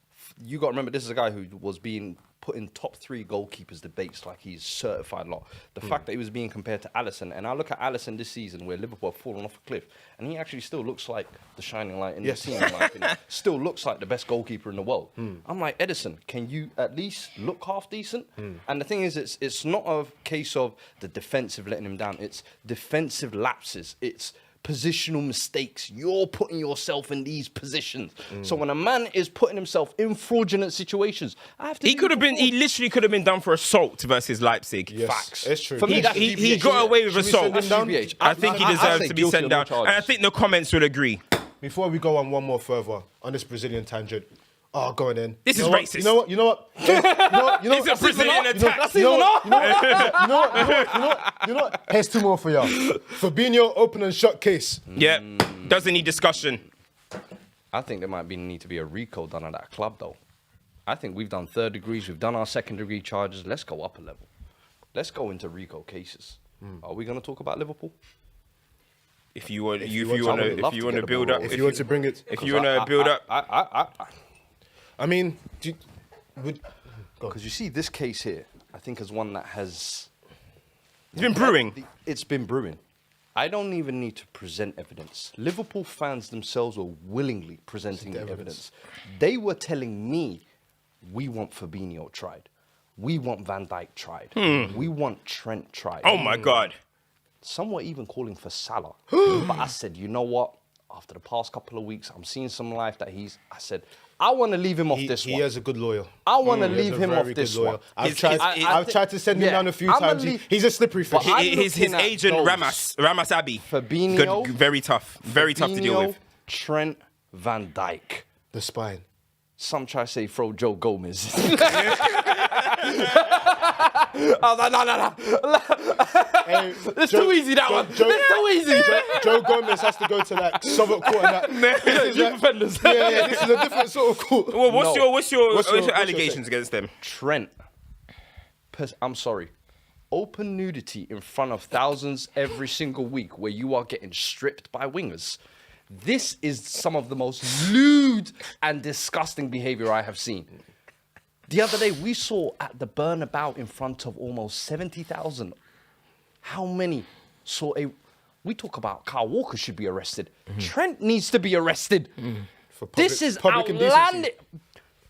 You got to remember, this is a guy who was being put in top 3 goalkeepers debates like he's certified lot. The fact that he was being compared to Alisson, and I look at Alisson this season where Liverpool have fallen off a cliff, and he actually still looks like the shining light in the team. In my opinion. Still looks like the best goalkeeper in the world. I'm like, Ederson, can you at least look half decent? And the thing is, it's not a case of the defensive letting him down. It's defensive lapses. It's positional mistakes. You're putting yourself in these positions. So when a man is putting himself in fraudulent situations, I have to. He literally could have been done for assault versus Leipzig. Yes, Facts. it's true. For me, that's he got away with assault. I think he deserves to be sent down, and I think the comments will agree. Before we go on one more further on this Brazilian tangent. Oh, going in. This is racist. You know what? It's a Brazilian attack. You know what? Here's 2 more for y'all. Fabinho open and shut case. Yeah, doesn't need discussion. I think there might need to be a RICO done at that club, though. I think we've done 3rd degrees, we've done our 2nd degree charges. Let's go up a level. Let's go into RICO cases. Are we going to talk about Liverpool? If you want to build up, if you want to bring it, if you want to build up, I mean, because you see this case here, I think is one that has. It's been brewing. It's been brewing. I don't even need to present evidence. Liverpool fans themselves were willingly presenting the evidence. They were telling me, we want Fabinho tried. We want Van Dijk tried. We want Trent tried. Oh my God. Some were even calling for Salah. But I said, you know what? After the past couple of weeks, I'm seeing some life that I said, I want to leave him off this one. He has a good lawyer. I want to He has leave a him very off this good lawyer. one. I've tried to send him down a few times. He's a slippery fish. But His looking at agent, those. Ramas Abbey. Fabinho. Good, very tough to deal with. Trent, Van Dijk. The spine. Some try to say throw Joe Gomez. I was like, no. Hey, It's too easy, that one. It's too easy. Joe Gomez has to go to like Southwark Court and that. Defenders. Yeah, this is a different sort of court. Well, what's your your allegations against them? Trent. I'm sorry. Open nudity in front of thousands every single week where you are getting stripped by wingers. This is some of the most lewd and disgusting behavior I have seen. The other day, we saw at the Burnabout in front of almost 70,000. How many saw we talk about Kyle Walker should be arrested. Trent needs to be arrested. This is public outlandish.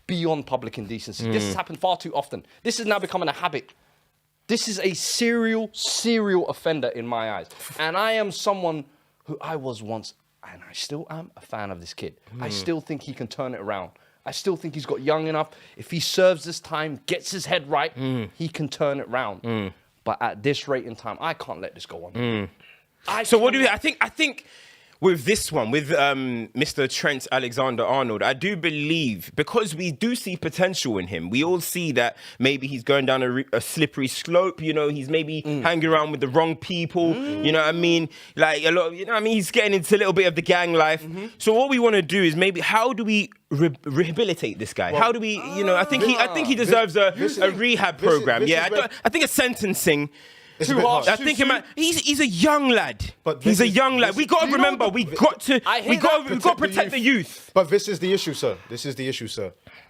Beyond public indecency. This has happened far too often. This is now becoming a habit. This is a serial offender in my eyes. And I am someone who I was once, and I still am, a fan of this kid. I still think he can turn it around. I still think he's got young enough. If he serves this time, gets his head right, he can turn it round. But at this rate in time, I can't let this go on. So what do we? I think with this one, with Mr. Trent Alexander-Arnold, I do believe, because we do see potential in him. We all see that maybe he's going down a slippery slope. You know, he's maybe hanging around with the wrong people. You know what I mean? Like a lot. You know what I mean? He's getting into a little bit of the gang life. So what we want to do is maybe how do we rehabilitate this guy? How do we? You know, I think he deserves a rehab program. I think a sentencing. Too harsh. I think he's a young lad. He's a young lad. We got to remember. We got to protect the youth. But this is the issue, sir.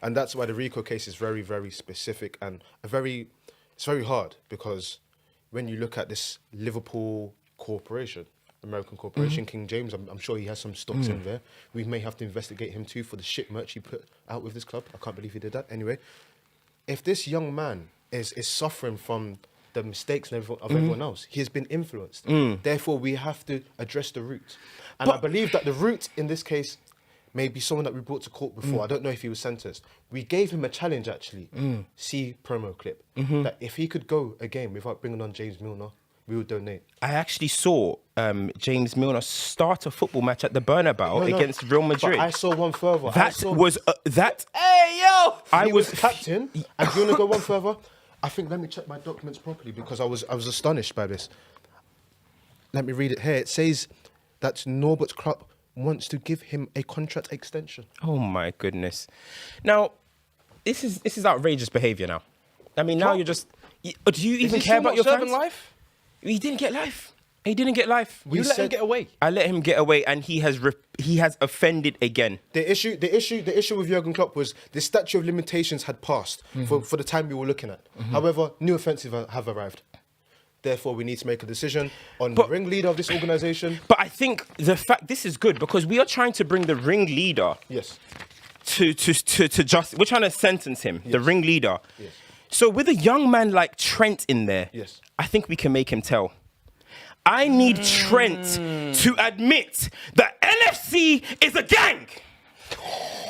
And that's why the RICO case is very, very specific and it's very hard, because when you look at this Liverpool corporation, American corporation, King James, I'm sure he has some stocks in there. We may have to investigate him too for the shit merch he put out with this club. I can't believe he did that. Anyway, if this young man is suffering from the mistakes of everyone else, he has been influenced. Therefore, we have to address the root. And I believe that the root in this case may be someone that we brought to court before. I don't know if he was sentenced. We gave him a challenge, actually. See promo clip. That if he could go a game without bringing on James Milner, we would donate. I actually saw James Milner start a football match at the Bernabeu against Real Madrid. But I saw one further. Hey, yo! I was captain. And do you want to go one further? I think, let me check my documents properly, because I was astonished by this. Let me read it here. It says that Norbert's club wants to give him a contract extension. Oh my goodness! Now, this is outrageous behaviour. Now, I mean, now you're just. Do you even care about your fans? Life? He didn't get life. He didn't get life. You let him get away. I let him get away, and he has offended again. The issue with Jurgen Klopp was the statute of limitations had passed for the time we were looking at. However, new offences have arrived. Therefore, we need to make a decision on the ringleader of this organisation. But I think this is good, because we are trying to bring the ringleader. Yes. To justice. We're trying to sentence him, the ringleader. Yes. So with a young man like Trent in there, yes, I think we can make him tell. I need Trent to admit that LFC is a gang.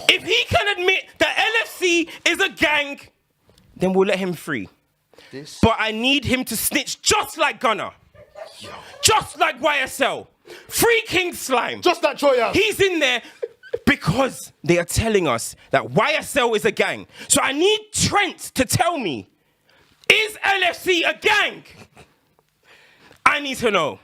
If he can admit that LFC is a gang, then we'll let him free. But I need him to snitch just like Gunner. Just like YSL. Free King Slime. Just like Troya. He's in there because they are telling us that YSL is a gang. So I need Trent to tell me, is LFC a gang? I need to know.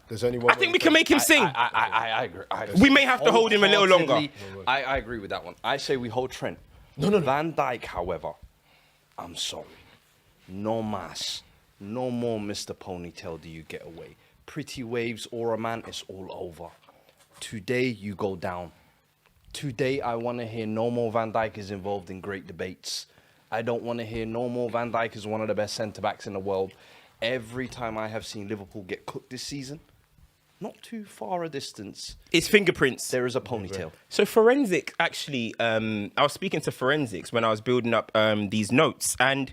There's only one. I think we can make him sing. I agree. We may have to hold him a little longer. I agree with that one. I say we hold Trent. No. Van Dijk, however, I'm sorry. No mas. No more Mr. Ponytail do you get away. Pretty waves, aura man, it's all over. Today you go down. Today I want to hear no more Van Dijk is involved in great debates. I don't want to hear no more Van Dijk is one of the best centre-backs in the world. Every time I have seen Liverpool get cooked this season, not too far a distance, It's fingerprints. there is a ponytail. So forensic, actually, I was speaking to forensics when I was building up these notes, and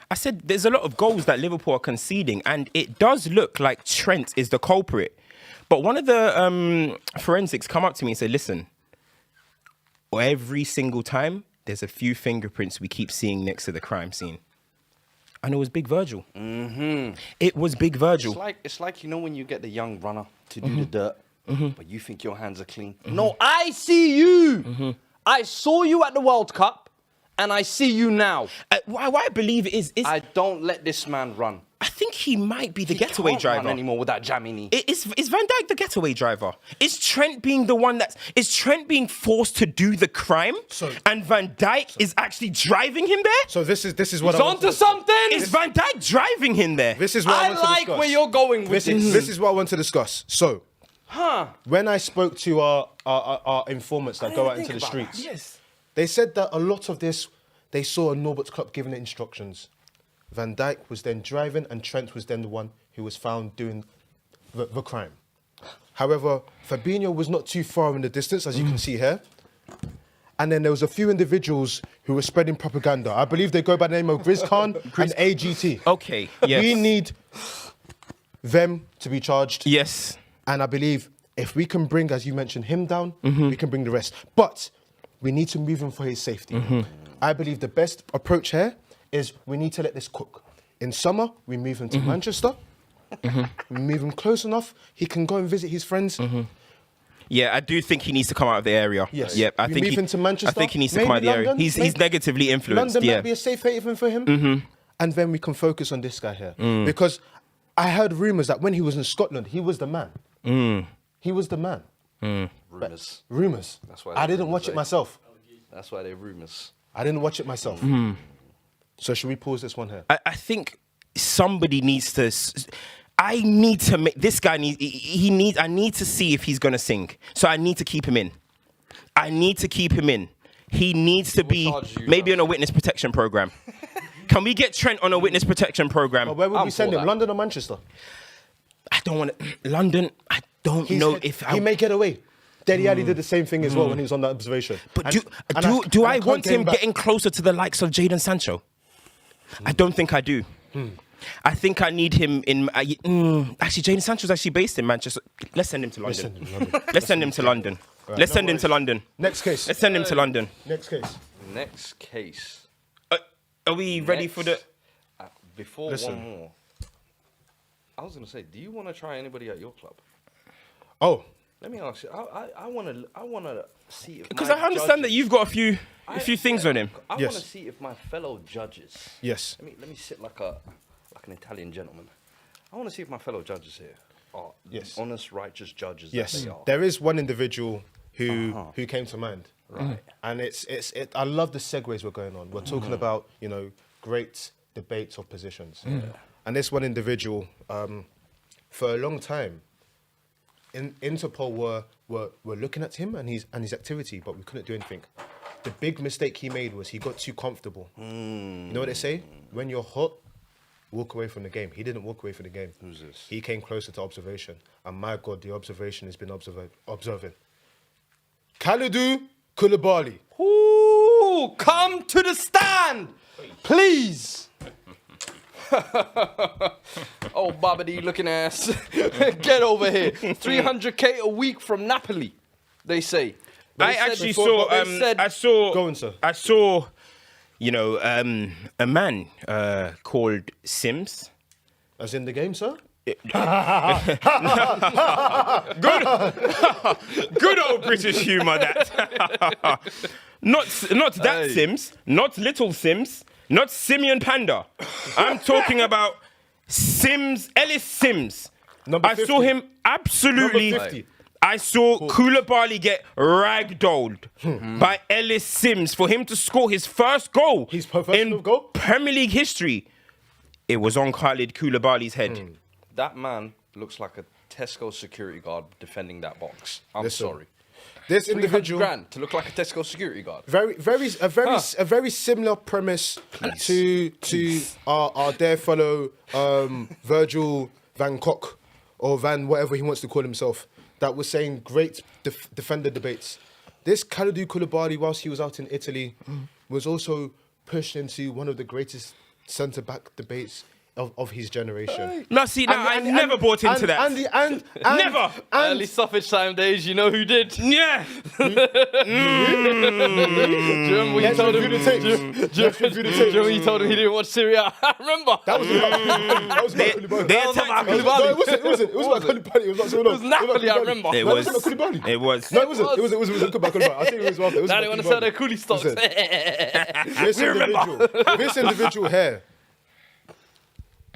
I said there's a lot of goals that Liverpool are conceding, and it does look like Trent is the culprit. But one of the forensics come up to me and said, listen, every single time, there's a few fingerprints we keep seeing next to the crime scene. And it was Big Virgil. Mm-hmm. It was Big Virgil. It's like, you know, when you get the young runner to do the dirt, but you think your hands are clean. No, I see you. I saw you at the World Cup, and I see you now. Why I believe it is I don't let this man run. I think he might be the He getaway can't driver run anymore with that jammy knee. Is Van Dijk the getaway driver? Is Trent being the one is Trent being forced to do the crime? And Van Dijk is actually driving him there? So this is what He's I want onto something. Is Van Dijk driving him there? This is what I want to like discuss. where you're going with this. This is what I want to discuss. So, when I spoke to our informants that go out into the streets, Yes. they said that a lot of this, they saw a Norbert's Club giving it instructions. Van Dijk was then driving and Trent was then the one who was found doing the crime. However, Fabinho was not too far in the distance, as you can see here. And then there was a few individuals who were spreading propaganda. I believe they go by the name of Grizz Khan and AGT. Okay, yes. We need them to be charged. Yes. And I believe if we can bring, as you mentioned, him down, we can bring the rest. But we need to move him for his safety. I believe the best approach here is we need to let this cook. In summer, we move him to Manchester. We move him close enough. He can go and visit his friends. Yeah, I do think he needs to come out of the area. Yes. Yep, I We think move him to Manchester, I think he needs to maybe come out of the area. London, He's maybe- negatively influenced. London yeah. might be a safe haven for him. And then we can focus on this guy here. Because I heard rumours that when he was in Scotland, he was the man. He was the man. Rumors. Rumours. That's why I they're didn't watch it rumors, myself. That's why they're rumors. I didn't watch it myself. So should we pause this one here? I think somebody needs to. I need to make this guy need. He needs. I need to see if he's gonna sing. So I need to keep him in. I need to keep him in. He needs to be maybe on a witness protection program. Can we get Trent on a witness protection program? But where would we send for him? that. London or Manchester? I don't want to. London. I don't know if he may get away. Dele Alli did the same thing as well when he was on that observation. But And do I I can't want get him back. getting closer to the likes of Jadon Sancho? I don't think I do. I think I need him in. Actually, Jadon Sancho's actually based in Manchester. Let's send him to London. Let's send him to London. Let's send him to London. Next case. Let's send him to London. Next case. Next case. Are we ready for the? Before Listen. one more. I was gonna say, do you want to try anybody at your club? Oh, Let me ask you. I want to see if Because my I understand that judges- you've got a few things on him. I Yes. want to see if my fellow judges. yes. Let me sit like an Italian gentleman. I want to see if my fellow judges here are Yes. the honest, righteous judges Yes. that they are. There is one individual who came to mind. Right. And I love the segues we're going on. We're talking about, great debates of positions. And this one individual, for a long time, Interpol were looking at him and his activity, but we couldn't do anything. The big mistake he made was he got too comfortable. You know what they say? When you're hot, walk away from the game. He didn't walk away from the game. Who's this? He came closer to observation. And my God, the observation has been observing. Kalidou Koulibaly. Ooh, come to the stand, please. Oh, Babadi looking ass. Get over here. 300K a week from Napoli, they say. But I they said actually before- saw. but they said- I saw. Go on, sir. I saw. A man called Sims. As in the game, sir? Good old British humour, that. not that Hey. Sims, not little Sims, not Simeon Panda. I'm talking about Ellis Sims. Number I 50. saw him absolutely. Number 50. I saw Koulibaly get ragdolled by Ellis Sims for him to score his first goal His professional in goal? Premier League history. It was on Khalid Koulibaly's head. That man looks like a Tesco security guard defending that box. I'm Listen, sorry. This 300 individual, grand to look like a Tesco security guard. a very similar premise to our dear fellow Virgil van Gogh or Van, whatever he wants to call himself, that was saying great defender debates. This Kalidou Koulibaly, whilst he was out in Italy, was also pushed into one of the greatest centre-back debates of his generation. No, see, I never bought into that. Never. Early stoppage time days, you know who did? Yeah. Do you remember when you told him? Do you remember when you told him he didn't watch Serie A? I remember. That was about Koulibaly. They attacked me. No, it wasn't. It was about Koulibaly. It was not someone else. It was Napoli, I remember. It No, was. it wasn't about Koulibaly. It was. No, it wasn't. It was about Koulibaly. I think it was after. It was Now about they want to sell their Koulibaly. coolie stocks. This individual here,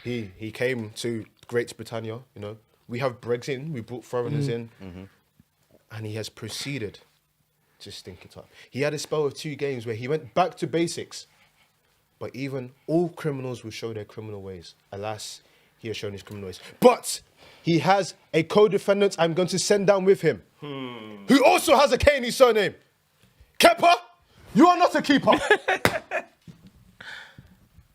he came to Great Britannia, you know. We have Brexit, we brought foreigners in, and he has proceeded to stink it up. He had a spell of 2 games where he went back to basics, but even all criminals will show their criminal ways. Alas, he has shown his criminal ways. But he has a co-defendant I'm going to send down with him, who also has a K in his surname. Kepa, you are not a keeper.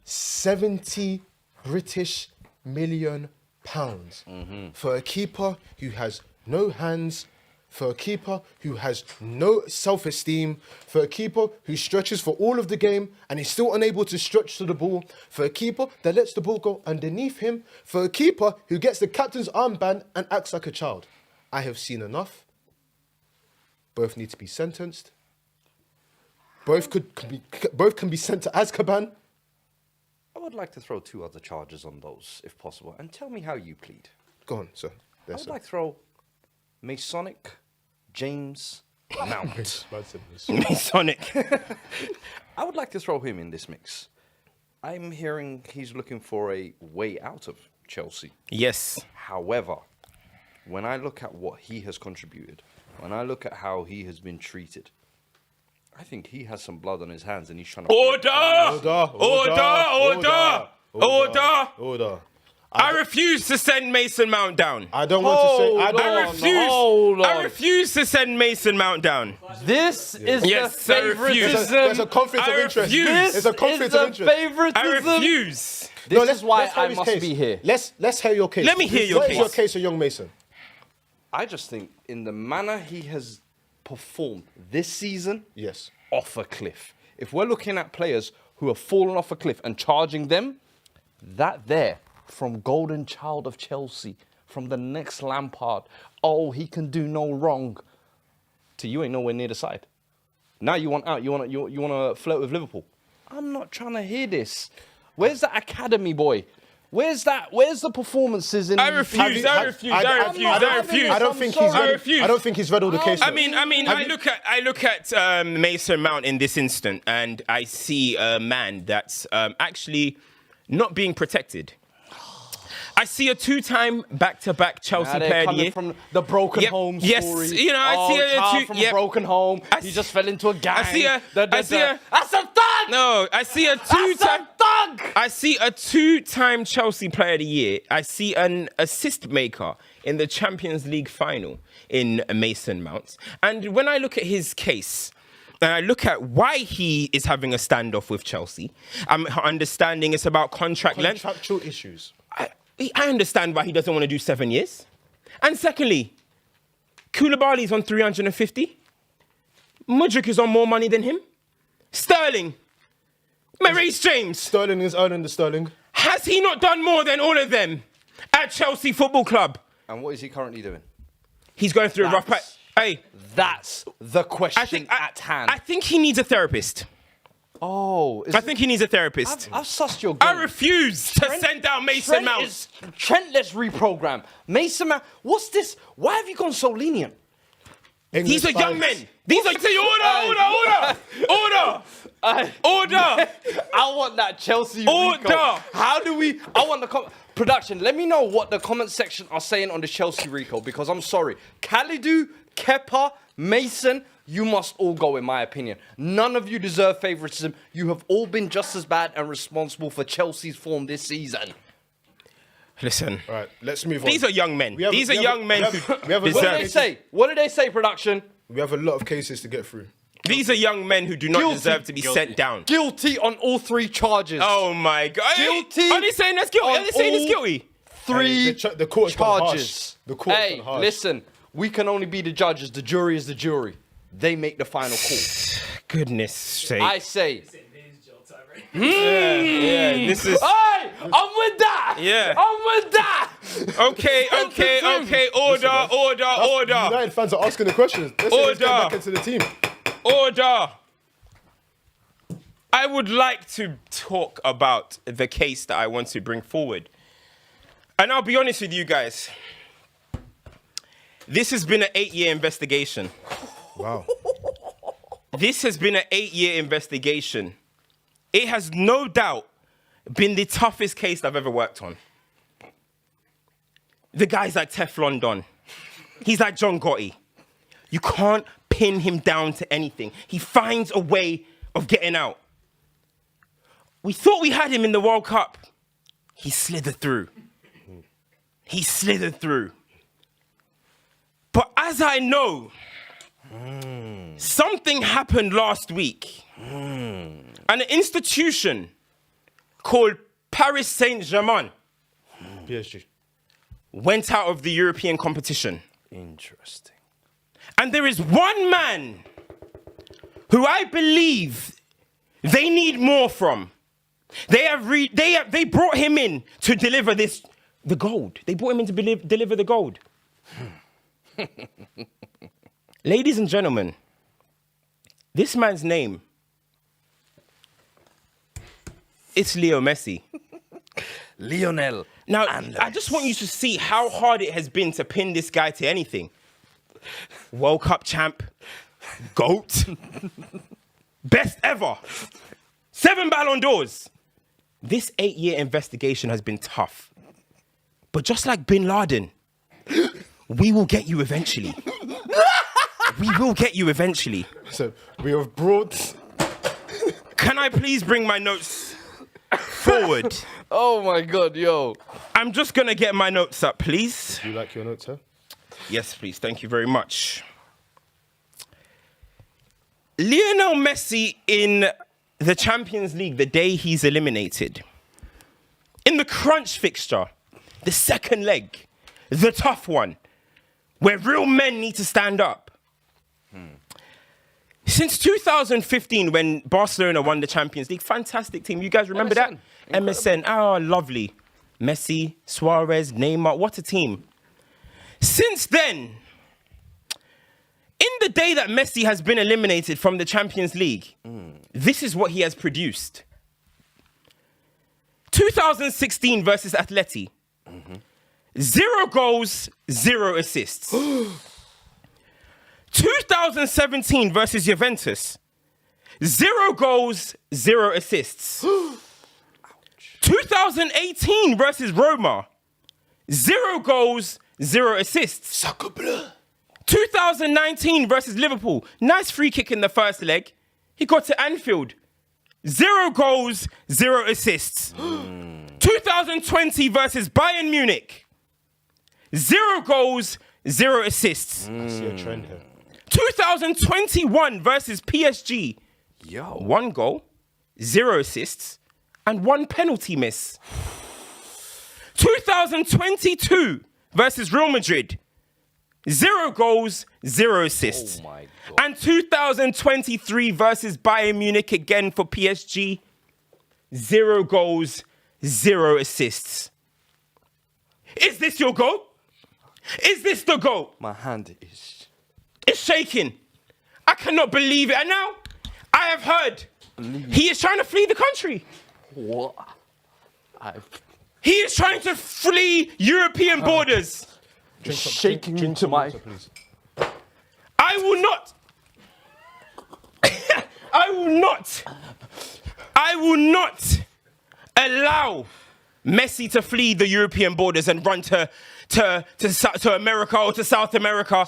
70 British million pounds for a keeper who has no hands, for a keeper who has no self-esteem, for a keeper who stretches for all of the game and is still unable to stretch to the ball, for a keeper that lets the ball go underneath him, for a keeper who gets the captain's armband and acts like a child. I have seen enough. Both need to be sentenced. Both can be sent to Azkaban. I would like to throw 2 other charges on those, if possible, and tell me how you plead. Go on, sir. I would like to throw Masonic James Mount. Masonic. I would like to throw him in this mix. I'm hearing he's looking for a way out of Chelsea. Yes. However, when I look at what he has contributed, when I look at how he has been treated, I think he has some blood on his hands and he's trying to... Order! I refuse to send Mason Mount down. I don't want to say... I refuse to send Mason Mount down. This is Yes, the I refuse. favoritism. There's a conflict of I interest. refuse. There's a conflict of interest. Favoritism. I refuse. This is why let's hear I his must case. be here. Let's hear your case. Let me hear your What is your case. case for young Mason? I just think in the manner he has performed this season, Yes. off a cliff. If we're looking at players who have fallen off a cliff and charging them, that there, from golden child of Chelsea, from the next Lampard, oh, he can do no wrong, to you ain't nowhere near the side. Now you want out, you want to flirt with Liverpool. I'm not trying to hear this. Where's that academy boy? Where's the performances in? I refuse. I refuse. I don't think he's read. I don't think he's read all the cases. I look at Mason Mount in this instant, and I see a man that's actually not being protected. I see a 2-time back-to-back Chelsea player of the year. From the broken home Yes, story. you know, I see a child from a broken home. He just fell into a gang. That's a thug. No, I see a 2-time. I see a 2-time Chelsea player of the year. I see an assist maker in the Champions League final in Mason Mount. And when I look at his case, and I look at why he is having a standoff with Chelsea, I'm understanding it's about contract length. Contractual issues. I understand why he doesn't want to do 7 years. And secondly, Koulibaly's on 350. Mudryk is on more money than him. Sterling. Maurice James. Sterling is earning the Sterling. Has he not done more than all of them at Chelsea Football Club? And what is he currently doing? He's going through a rough patch. Hey, That's the question at hand. I think he needs a therapist. I think he needs a therapist. I've sussed your game. I refuse to send down Mason Mount. Trent, let's reprogram. Mason Mount, what's this? Why have you gone so lenient? These are young men. These are order. I want that Chelsea Rico. How do we? I want the production. Let me know what the comment section are saying on the Chelsea Rico, because I'm sorry, Kalidou, Kepa, Mason, you must all go, in my opinion. None of you deserve favoritism. You have all been just as bad and responsible for Chelsea's form this season. Listen. All right, let's move on. These are young men. What These are young men who What did they say? What did they say, production? We have a lot of cases to get through. These are young men who do not deserve to be sent down. Guilty on all 3 charges. Oh my God. Guilty. Are they saying that's guilty? Are they saying it's guilty? 3 the court's gone harsh. charges. The court's Hey, gone harsh. listen, we can only be the judges. The jury is the jury. They make the final call. Goodness sake. I say, yeah, this is. hey, I'm with that. Yeah. I'm with that. Okay. Order. United fans are asking the questions. Let's see who's getting back into the team. Order. I would like to talk about the case that I want to bring forward. And I'll be honest with you guys. This has been an 8-year investigation. Wow. This has been an 8-year investigation. It has no doubt been the toughest case I've ever worked on. The guy's like Teflon Don. He's like John Gotti. You can't pin him down to anything. He finds a way of getting out. We thought we had him in the World Cup. He slithered through. But as I know, something happened last week. An institution called Paris Saint-Germain PSG. went out of the European competition. Interesting. And there is one man who I believe they need more from. They brought him in to deliver the gold. They brought him in to deliver the gold. Ladies and gentlemen, this man's name, it's Leo Messi. Lionel. Now, Andres. I just want you to see how hard it has been to pin this guy to anything. World Cup champ, GOAT, best ever, 7 Ballon d'Ors. This 8-year investigation has been tough. But just like Bin Laden, we will get you eventually. We will get you eventually. So we have brought. Can I please bring my notes forward? Oh my God, yo. I'm just going to get my notes up, please. Do you like your notes, sir? Yes, please. Thank you very much. Lionel Messi in the Champions League the day he's eliminated. In the crunch fixture, the second leg, the tough one, where real men need to stand up. Since 2015, when Barcelona won the Champions League, fantastic team. You guys remember that? MSN, oh, lovely. Messi, Suarez, Neymar, what a team. Since then, in the day that Messi has been eliminated from the Champions League, this is what he has produced. 2016 versus Atleti. 0 goals, 0 assists. 2017 versus Juventus. 0 goals, 0 assists. 2018 versus Roma. 0 goals, 0 assists. 2019 versus Liverpool. Nice free kick in the first leg. He got to Anfield. 0 goals, 0 assists. 2020 versus Bayern Munich. 0 goals, 0 assists. I see a trend here. 2021 versus PSG. Yo. 1 goal, 0 assists, and 1 penalty miss. 2022 versus Real Madrid. 0 goals, 0 assists. Oh my God. And 2023 versus Bayern Munich again for PSG. 0 goals, 0 assists. Is this your goal? Is this the goal? My hand is... It's shaking. I cannot believe it. And now, I have heard he is trying to flee the country. What? He is trying to flee European borders. Shaking into my... Please. I will not. I will not allow Messi to flee the European borders and run to America or to South America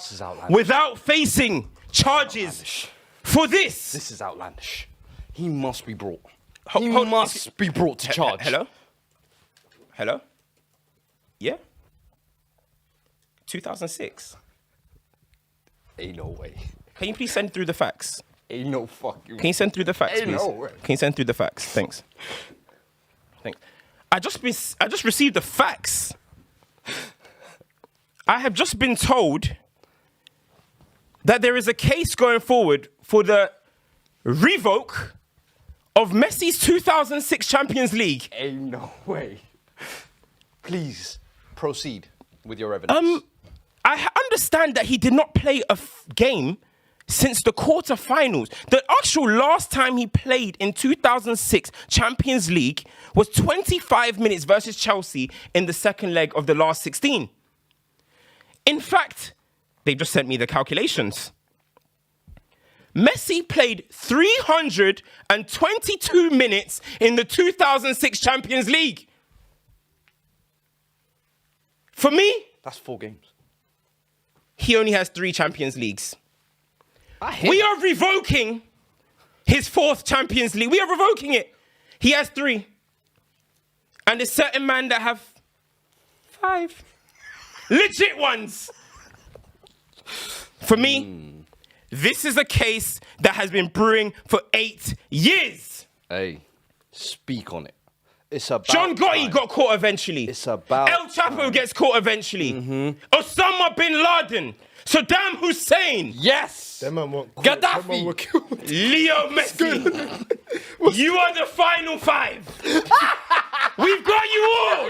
without facing charges for this. This is outlandish. He must be brought. Hold- He hold- must be brought to charge. Hello? Hello? Yeah? 2006. Ain't no way. Can you please send through the facts? Ain't no fucking... Can you send through the facts, Ain't please? no way. Can you send through the facts? Thanks. I just received the facts. I have just been told that there is a case going forward for the revoke of Messi's 2006 Champions League. Ain't no way. Please proceed with your evidence. I understand that he did not play a game since the quarterfinals. The actual last time he played in 2006 Champions League was 25 minutes versus Chelsea in the second leg of the last 16. In fact, they just sent me the calculations. Messi played 322 minutes in the 2006 Champions League. For me, That's 4 games. he only has 3 Champions Leagues. I hear We that. are revoking his 4th Champions League. We are revoking it. He has 3. And there's certain men that have 5. Legit ones. For me, this is a case that has been brewing for 8 years. Hey, speak on it. It's about John Gotti time. got caught eventually. It's about El Chapo gets caught eventually. Osama bin Laden. Saddam Hussein. Yes. Them man were Gaddafi. them man were killed. Leo Messi. You are the final 5. We've got you all.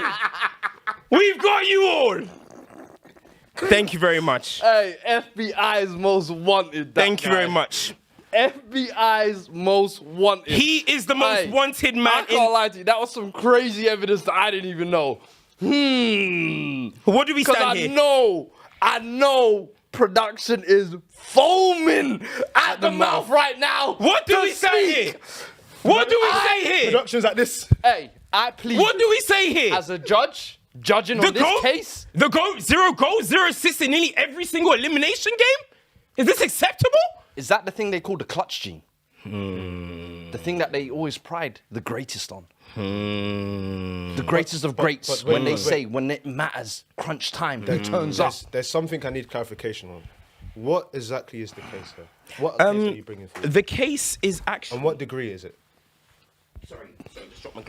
We've got you all. Thank you very much. Hey, FBI's most wanted. that Thank you guy. very much. FBI's most wanted. He is the most Hey, wanted I man can't lie to you. That was some crazy evidence that I didn't even know. What do we Because stand I here? know production is foaming at the mouth right now. What do to we say speak. here? What do we say here? Productions like this. Hey, I please. What do we say here? As a judge, judging on this goal- case, The goal, 0 goals, 0 assists in nearly every single elimination game? Is this acceptable? is that the thing they call the clutch gene? The thing that they always pride the greatest on. The greatest of greats. but when wait, they wait, say, when it matters, crunch time, who turns up. There's something I need clarification on. What exactly is the case here? What case are you bringing forward? The case is actually... And what degree is it? Sorry, just dropped my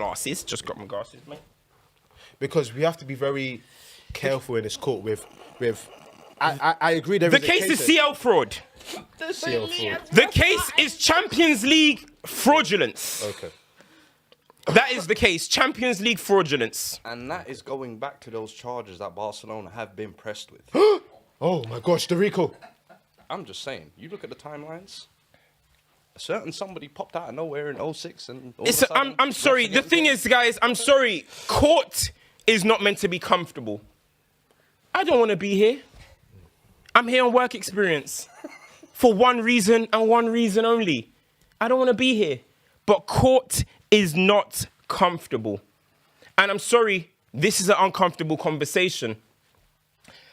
glasses. Mate. Because we have to be very careful in this court with I agree there The is a case is here. CL fraud. CL fraud. The case is Champions League fraudulence. Okay. That is the case. Champions League fraudulence. And that is going back to those charges that Barcelona have been pressed with. Oh my gosh, the Rico. I'm just saying, you look at the timelines. A certain somebody popped out of nowhere in 06 and all It's of a sudden, I'm sorry. The thing is, guys, I'm sorry. Court is not meant to be comfortable. I don't want to be here. I'm here on work experience for one reason and one reason only. I don't want to be here. But court is not comfortable. And I'm sorry, this is an uncomfortable conversation.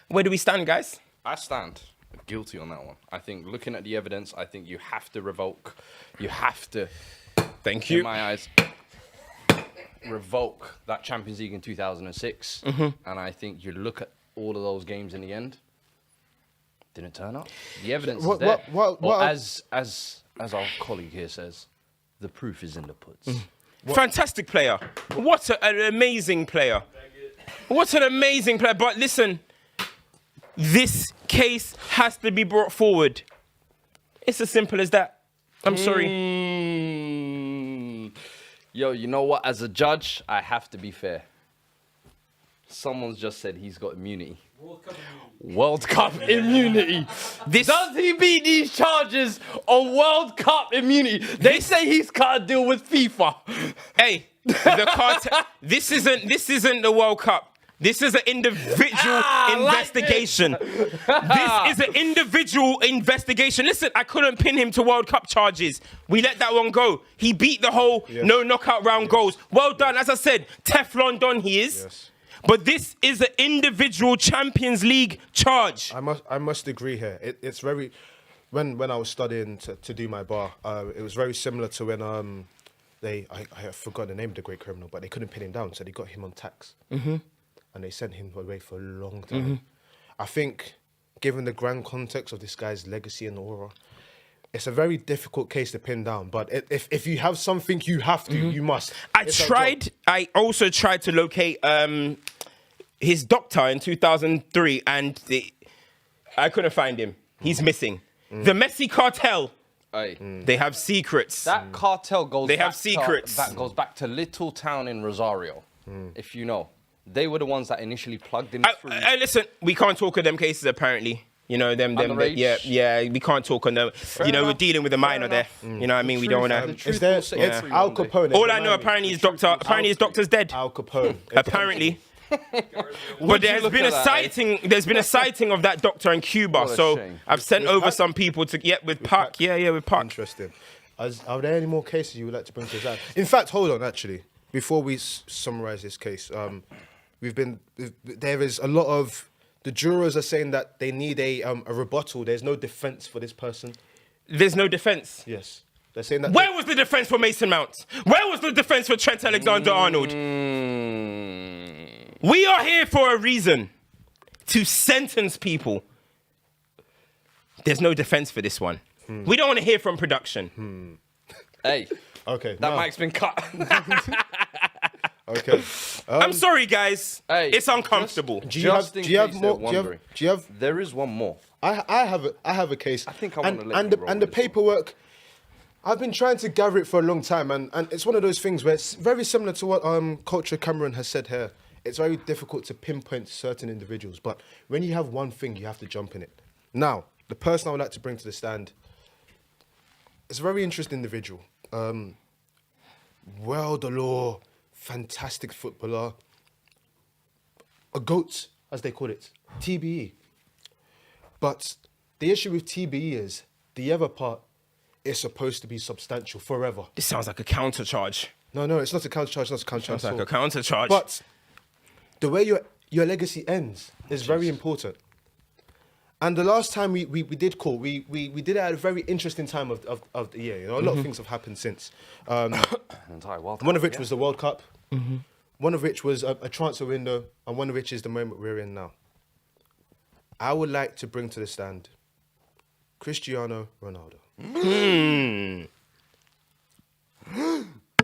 Where do we stand, guys? I stand guilty on that one. I think looking at the evidence, I think you have to revoke. You have to, Thank in you. my eyes, revoke that Champions League in 2006. And I think you look at all of those games in the end, didn't turn up. The evidence is there. Or as our colleague here says, the proof is in the puds. Fantastic player. What an amazing player. What an amazing player. But listen, this case has to be brought forward. It's as simple as that. I'm sorry. Yo, you know what? As a judge, I have to be fair. Someone's just said he's got immunity. World Cup immunity. Does he beat these charges on World Cup immunity? They say he's got to deal with FIFA. Hey, the cartel. This isn't the World Cup. This is an individual investigation. This is an individual investigation. Listen, I couldn't pin him to World Cup charges. We let that one go. He beat the whole no knockout round goals. Well done. As I said, Teflon Don he is. Yes. But this is an individual Champions League charge. I must agree here. It's very when I was studying to do my bar, it was very similar to when I forgot the name of the great criminal, but they couldn't pin him down, so they got him on tax. And they sent him away for a long time. I think, given the grand context of this guy's legacy and aura, it's a very difficult case to pin down. But if you have something, you have to, you must. I also tried to locate his doctor in 2003, and I couldn't find him. He's missing. The Messi cartel. They have secrets. That cartel goes. They have secrets. That goes back to Little Town in Rosario, if you know. They were the ones that initially plugged him through. And listen, we can't talk of them cases apparently. You know, them yeah, we can't talk on them. We're dealing with a minor there. You know what I mean? We don't want to. It's Al Capone. All I know, apparently, his doctor's dead. Al Capone. Apparently. But there's been a sighting. There's been a sighting of that doctor in Cuba. So I've sent over some people to with Park. Yeah, with Park. Interesting. Are there any more cases you would like to bring to us? In fact, hold on. Actually, before we summarize this case, there is a lot of the jurors are saying that they need a rebuttal. There's no defense for this person. There's no defense. Yes. They're saying that. Where was the defense for Mason Mount? Where was the defense for Trent Alexander-Arnold? We are here for a reason. To sentence people. There's no defense for this one. We don't want to hear from production. Hey. Okay. That mic's been cut. Okay. I'm sorry, guys. Hey, it's uncomfortable. Do you have more? There is one more. I have a case. I think I want to let and you the, roll and the with this paperwork. I've been trying to gather it for a long time, and it's one of those things where it's very similar to what Culture Cameron has said here. It's very difficult to pinpoint certain individuals, but when you have one thing, you have to jump in it. Now, the person I would like to bring to the stand is a very interesting individual. Well, the law, fantastic footballer, a GOAT, as they call it, TBE. But the issue with TBE is the other part is supposed to be substantial forever. This sounds like a counter charge. No, it's not a counter charge. It's not a counter charge. Sounds like a counter charge. But the way your legacy ends is very important. And the last time we did call, we did it at a very interesting time of the year. You know, a lot of things have happened since. One of which was the World Cup. One of which was a transfer window, and one of which is the moment we're in now. I would like to bring to the stand Cristiano Ronaldo.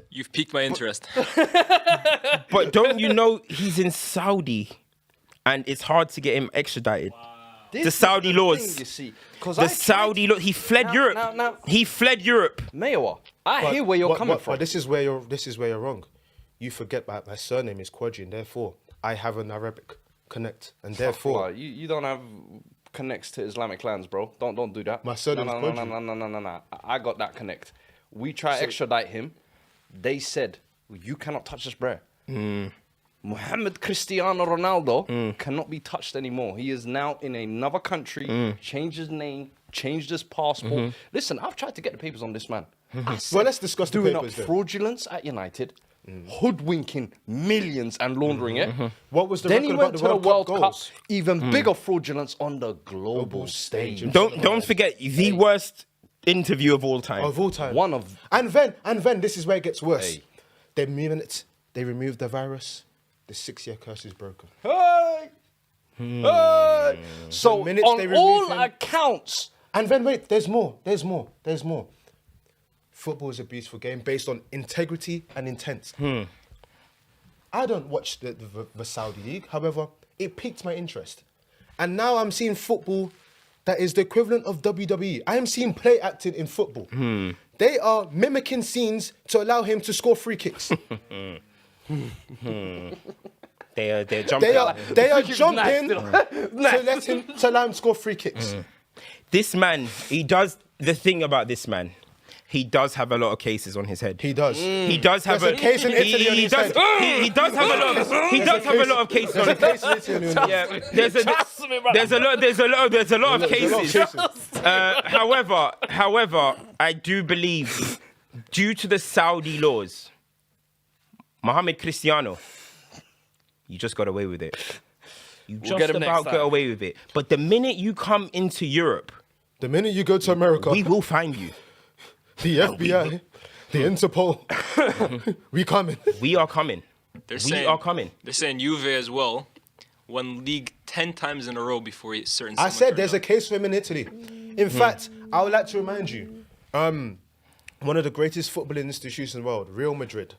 You've piqued my interest. But don't you know he's in Saudi, and it's hard to get him extradited. The Saudi laws. You see, the Saudi law. He fled Europe. He fled Europe. Mayowa, I hear where you're coming from. But this is where you're wrong. You forget my surname is Quadri, and therefore I have an Arabic connect, and therefore you don't have connects to Islamic lands, bro. Don't do that. My surname is Quadri. No. I got that connect. We try to extradite him. They said you cannot touch this, bro. Mohammed Cristiano Ronaldo cannot be touched anymore. He is now in another country, changed his name, changed his passport. Listen, I've tried to get the papers on this man. Well, let's discuss the doing papers up then. fraudulence at United, hoodwinking millions and laundering it. What was the Then record he about went the to the World Cup, goals? even bigger fraudulence on the global stage. Don't forget the worst interview of all time. Of all time. One of And then this is where it gets worse. Hey. They removed the virus. The 6-year curse is broken. hey. So The minutes they on remove all him- accounts, And then wait, there's more. Football is a beautiful game based on integrity and intent. I don't watch the Saudi League. However, it piqued my interest. And now I'm seeing football that is the equivalent of WWE. I am seeing play acting in football. They are mimicking scenes to allow him to score free kicks. They're jumping. They are jumping to allow him to score free kicks. This man, he does the thing about this man. He does have a lot of cases on his head. He does. He does have There's a case in Italy on his does, head. He does have a lot of. He does have a lot of cases on his head. Yeah, there's a lot of cases. However, I do believe, due to the Saudi laws, Mohammed Cristiano, you just got away with it. You get just him next about time. got away with it. But the minute you come into Europe, The minute you go to America, we will find you. the FBI, the Interpol, we coming. We are coming. They're are coming. They're saying Juve as well won league 10 times in a row before certain. I said there's a case for him in Italy. In fact, I would like to remind you, one of the greatest footballing institutions in the world, Real Madrid,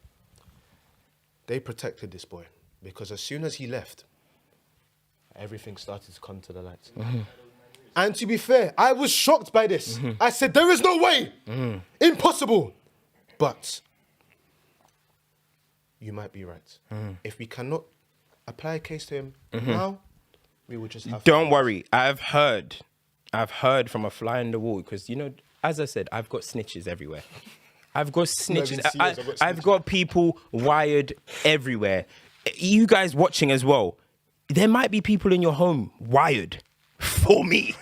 they protected this boy because as soon as he left, everything started to come to the light. And to be fair, I was shocked by this. I said, there is no way. Impossible. But you might be right. If we cannot apply a case to him now, we will just have Don't worry. I've heard from a fly in the wall because, you know, as I said, I've got snitches everywhere. I've got snitches. I've got people wired everywhere. You guys watching as well, there might be people in your home wired for me.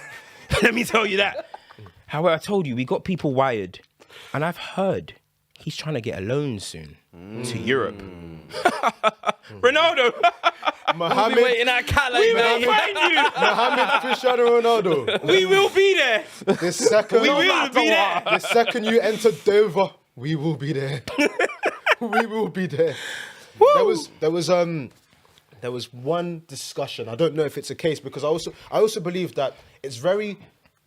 Let me tell you that. However, I told you, we got people wired. And I've heard he's trying to get a loan soon to Europe. Ronaldo. We'll be waiting at Calais, We will find you. Mohamed Cristiano Ronaldo. We will be there. The second, We will be there. the second you enter Dover, we will be there. We will be there. There was one discussion. I don't know if it's a case because I also believe that it's very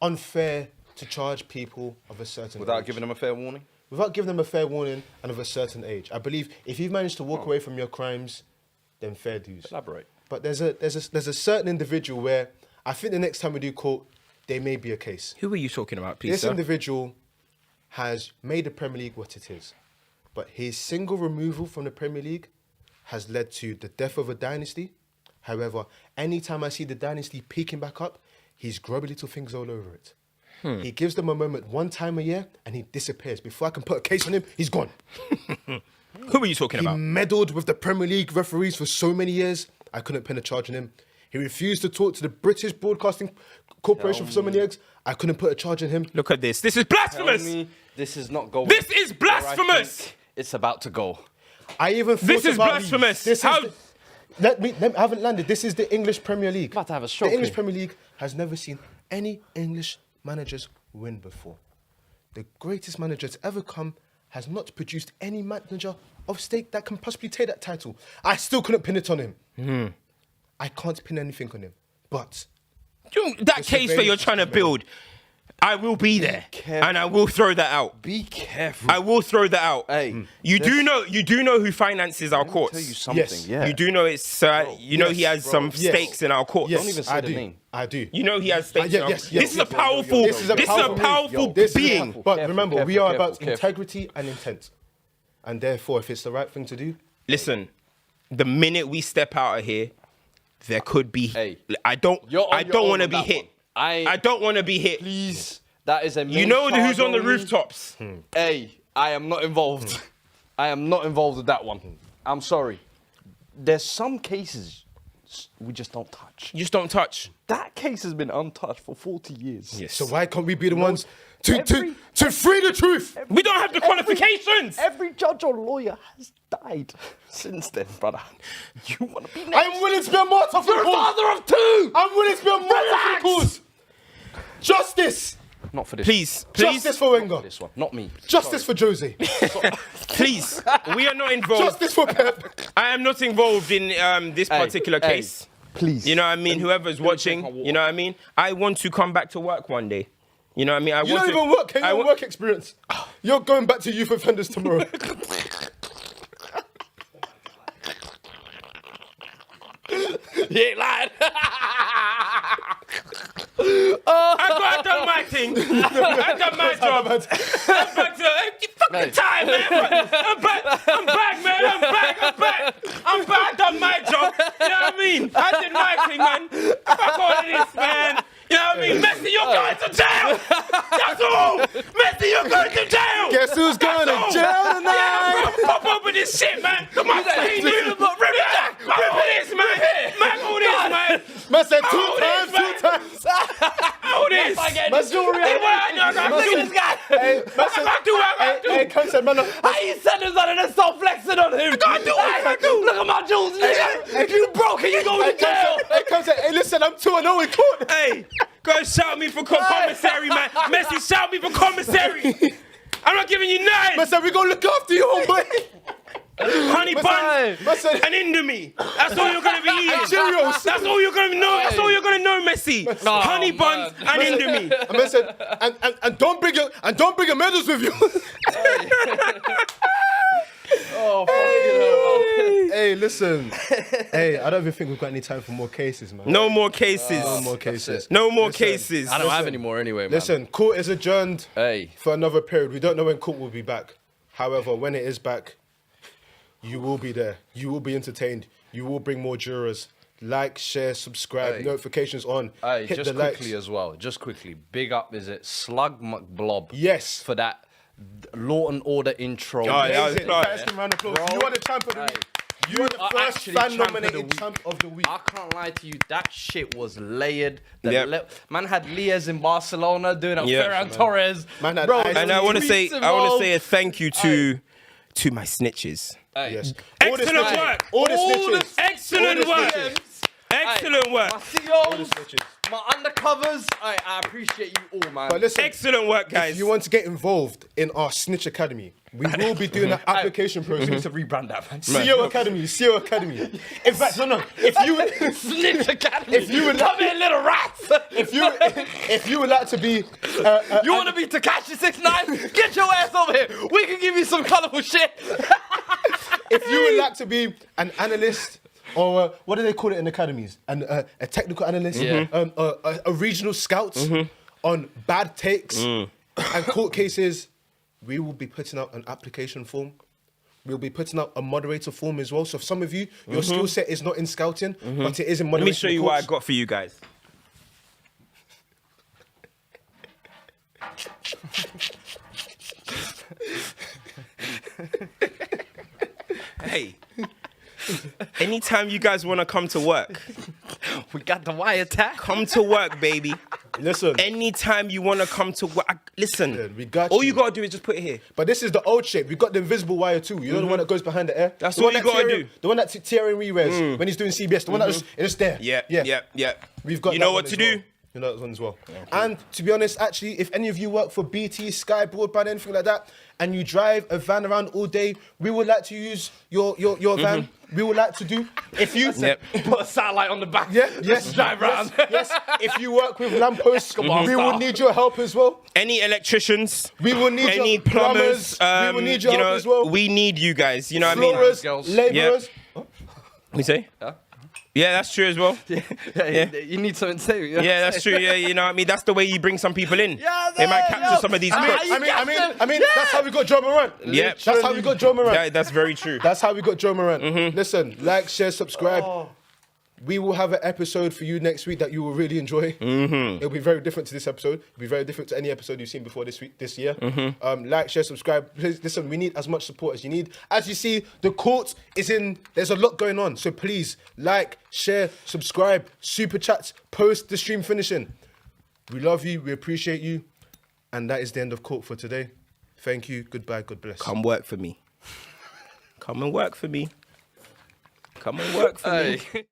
unfair to charge people of a certain Without age. giving them a fair warning? Without giving them a fair warning and of a certain age. I believe if you've managed to walk away from your crimes, then fair dues. Elaborate. But there's a certain individual where I think the next time we do court, there may be a case. Who are you talking about, please, This sir? individual has made the Premier League what it is. But his single removal from the Premier League has led to the death of a dynasty. However, anytime I see the dynasty peaking back up, he's grubby little things all over it. He gives them a moment one time a year and he disappears. Before I can put a case on him, he's gone. Who are you talking He about? meddled with the Premier League referees for so many years, I couldn't pin a charge on him. He refused to talk to the British Broadcasting Corporation for so many years, I couldn't put a charge on him. Look at this. This is Tell blasphemous. me this is not going. This is where I blasphemous. think It's about to go. I even thought This is about blasphemous. This How- is let me, I haven't landed. This is the English Premier League. About to have a stroke The English here. Premier League has never seen any English managers win before. The greatest manager to ever come has not produced any manager of stake that can possibly take that title. I still couldn't pin it on him. I can't pin anything on him. But That case that you're trying to build, I will be there, careful. and I will throw that out. Be careful. I will throw that out. Hey, you do know who finances our Let me courts. tell you something. Yes. Yeah. You do know it's you know he has some stakes in our courts. yes, Don't even say I the do. name. I do. You know he has stakes. Yeah, in our yes, courts. yes, This is a yes, powerful. This is a powerful This is a being. powerful- But Careful, remember, we careful, are about careful. integrity and intent. And therefore, if it's the right thing to do, Listen, the minute we step out of here, there could be. Hey, I don't you're on your own want to on be that hit. one. I don't want to be hit. Please. That is a You main know who's charge on the only. rooftops. Hey, I am not involved. I am not involved with that one. I'm sorry. There's some cases we just don't touch. You just don't touch. That case has been untouched for 40 years. Yes. so why can't we be the ones to every- free the truth? We don't have the qualifications. Every judge or lawyer has died since then, brother. You want to be next? I'm willing to be a martyr for the You're a cause. father of two! I'm willing to be a martyr for the cause. Justice. Not for this Please, Justice for Wenger. one. This one. Not me. Justice for Jose. please. We are not involved. Justice for Pep. I am not involved in this particular hey, case. Please. You know what I mean? Whoever's watching, you know what I mean? I want to come back to work one day. You know what I mean? You don't even work. You don't work experience. You're going back to youth offenders tomorrow. You ain't lying. I done my thing. I done my job. I'm back to fucking time, man. I'm back, man. I'm back. I done my job. You know what I mean? I did my thing, man. Fuck all of this, man. You know what I mean? Messi, you're going to jail. That's all. Messi, you're going to jail. Guess who's going to jail tonight? Yeah, bro, pop open this shit, man. Come on, rip this, man. Man, all this, man. Man said two Oh, times, this, two times. All this. Man's jewelry. Hey, what I do? Hey, man said, hey, Conte said, man, How you said this on and stop flexing on him? I do what I do. Look at my jewels, nigga. If you broke it, you going to jail. hey, Conte, hey, listen, I'm 2-0 in court. Hey, go and shout me for commissary, man. Messi, shout me for commissary. I'm not giving you none. Man said, we gonna look after you, homeboy. Honey buns Man said, and Indomie. That's all you're gonna be eating. Cheerios. That's all you're gonna know. That's all you're gonna know, Messi. Honey buns and Indomie. and man said, and don't bring your medals with you. Oh, fucking hell, man. Hey, listen. Hey, I don't even think we've got any time for more cases, man. No more cases. No more cases. No more Listen, cases. I don't have any more anyway, man. Listen, court is adjourned Hey. for another period. We don't know when court will be back. However, when it is back, you will be there. You will be entertained. You will bring more jurors. Like, share, subscribe, Hey. notifications on. Hey, hit just the likes. quickly as well. Just quickly. Big up, is it Slug McBlob? Yes. For that Law and Order intro. Oh, yeah, Amazing. it's like- Guys, give a round of applause. Bro. You are the champ of the week. You are the are first actually fan champ of the nominated week. champ of the week. I can't lie to you, that shit was layered. The Yep. man had Liaz in Barcelona doing a Yep. Ferran Torres. Man had Bro, Ice- And I want to say, tweets I want to involved. say a thank you to my snitches. Hey. Yes. Excellent work. All the All the snitches. Excellent All the work. snitches. Excellent work. My COs, snitches. my undercovers, I appreciate you all, man. But listen, Excellent work, guys. if you want to get involved in our Snitch Academy, we will be doing an application we need process. to rebrand that, man. CEO Academy. In fact, no. If you Snitch Academy. If you would come like- here, little rats. if you would like to be You want to be Tekashi 6ix9ine? Get your ass over here. We can give you some colorful shit. if you would like to be an analyst, or what do they call it in academies? A technical analyst, Yeah. a regional scout on bad takes and court cases, we will be putting out an application form. We'll be putting out a moderator form as well. So for some of you, your skill set is not in scouting, but it is in Let moderation. me show you what I got for you guys. Hey, anytime you guys want to come to work, We got the wiretap. come to work, baby. Listen, Anytime you want to come to work, listen. Yeah, we got all you. you got to do is just put it here. but this is the old shape. We got the invisible wire too. You know the one that goes behind the air? That's the what one you that gotta Thierry- do. The one that Thierry wears when he's doing CBS. The one that is just there. Yeah. We've got You that know one what as to well. do? You know that one as well. And to be honest, actually, if any of you work for BT, Sky, Broadband, anything like that, and you drive a van around all day, we would like to use your van. We would like to do. If you Yep. Put a satellite on the back. yes, Drive round. yes. If you work with lampposts, Escobar we style. will need your help as well. Any electricians, We will need any your plumbers, we will need your you help know, as well. we need you guys. You know what I mean? Floorers, Girls. labourers. We say? Yeah, that's true as well. Yeah. You need something to say. Yeah, that's true. Yeah, you know what I mean? That's the way you bring some people in. Yeah, They might yeah, capture yo. some of these I mean, crooks. I mean, that's how we got Joe Moran. Yeah. That's how we got Joe Moran. That's very true. That's how we got Joe Moran. Listen, like, share, subscribe. We will have an episode for you next week that you will really enjoy. It'll be very different to this episode. It'll be very different to any episode you've seen before this year. Like, share, subscribe. Please, listen, we need as much support as you need. As you see, the court is in. There's a lot going on. So please, like, share, subscribe, super chats, post the stream finishing. We love you. We appreciate you. And that is the end of court for today. Thank you. Goodbye. God bless. Come work for me. Come and work for me. Come and work for me. Hey.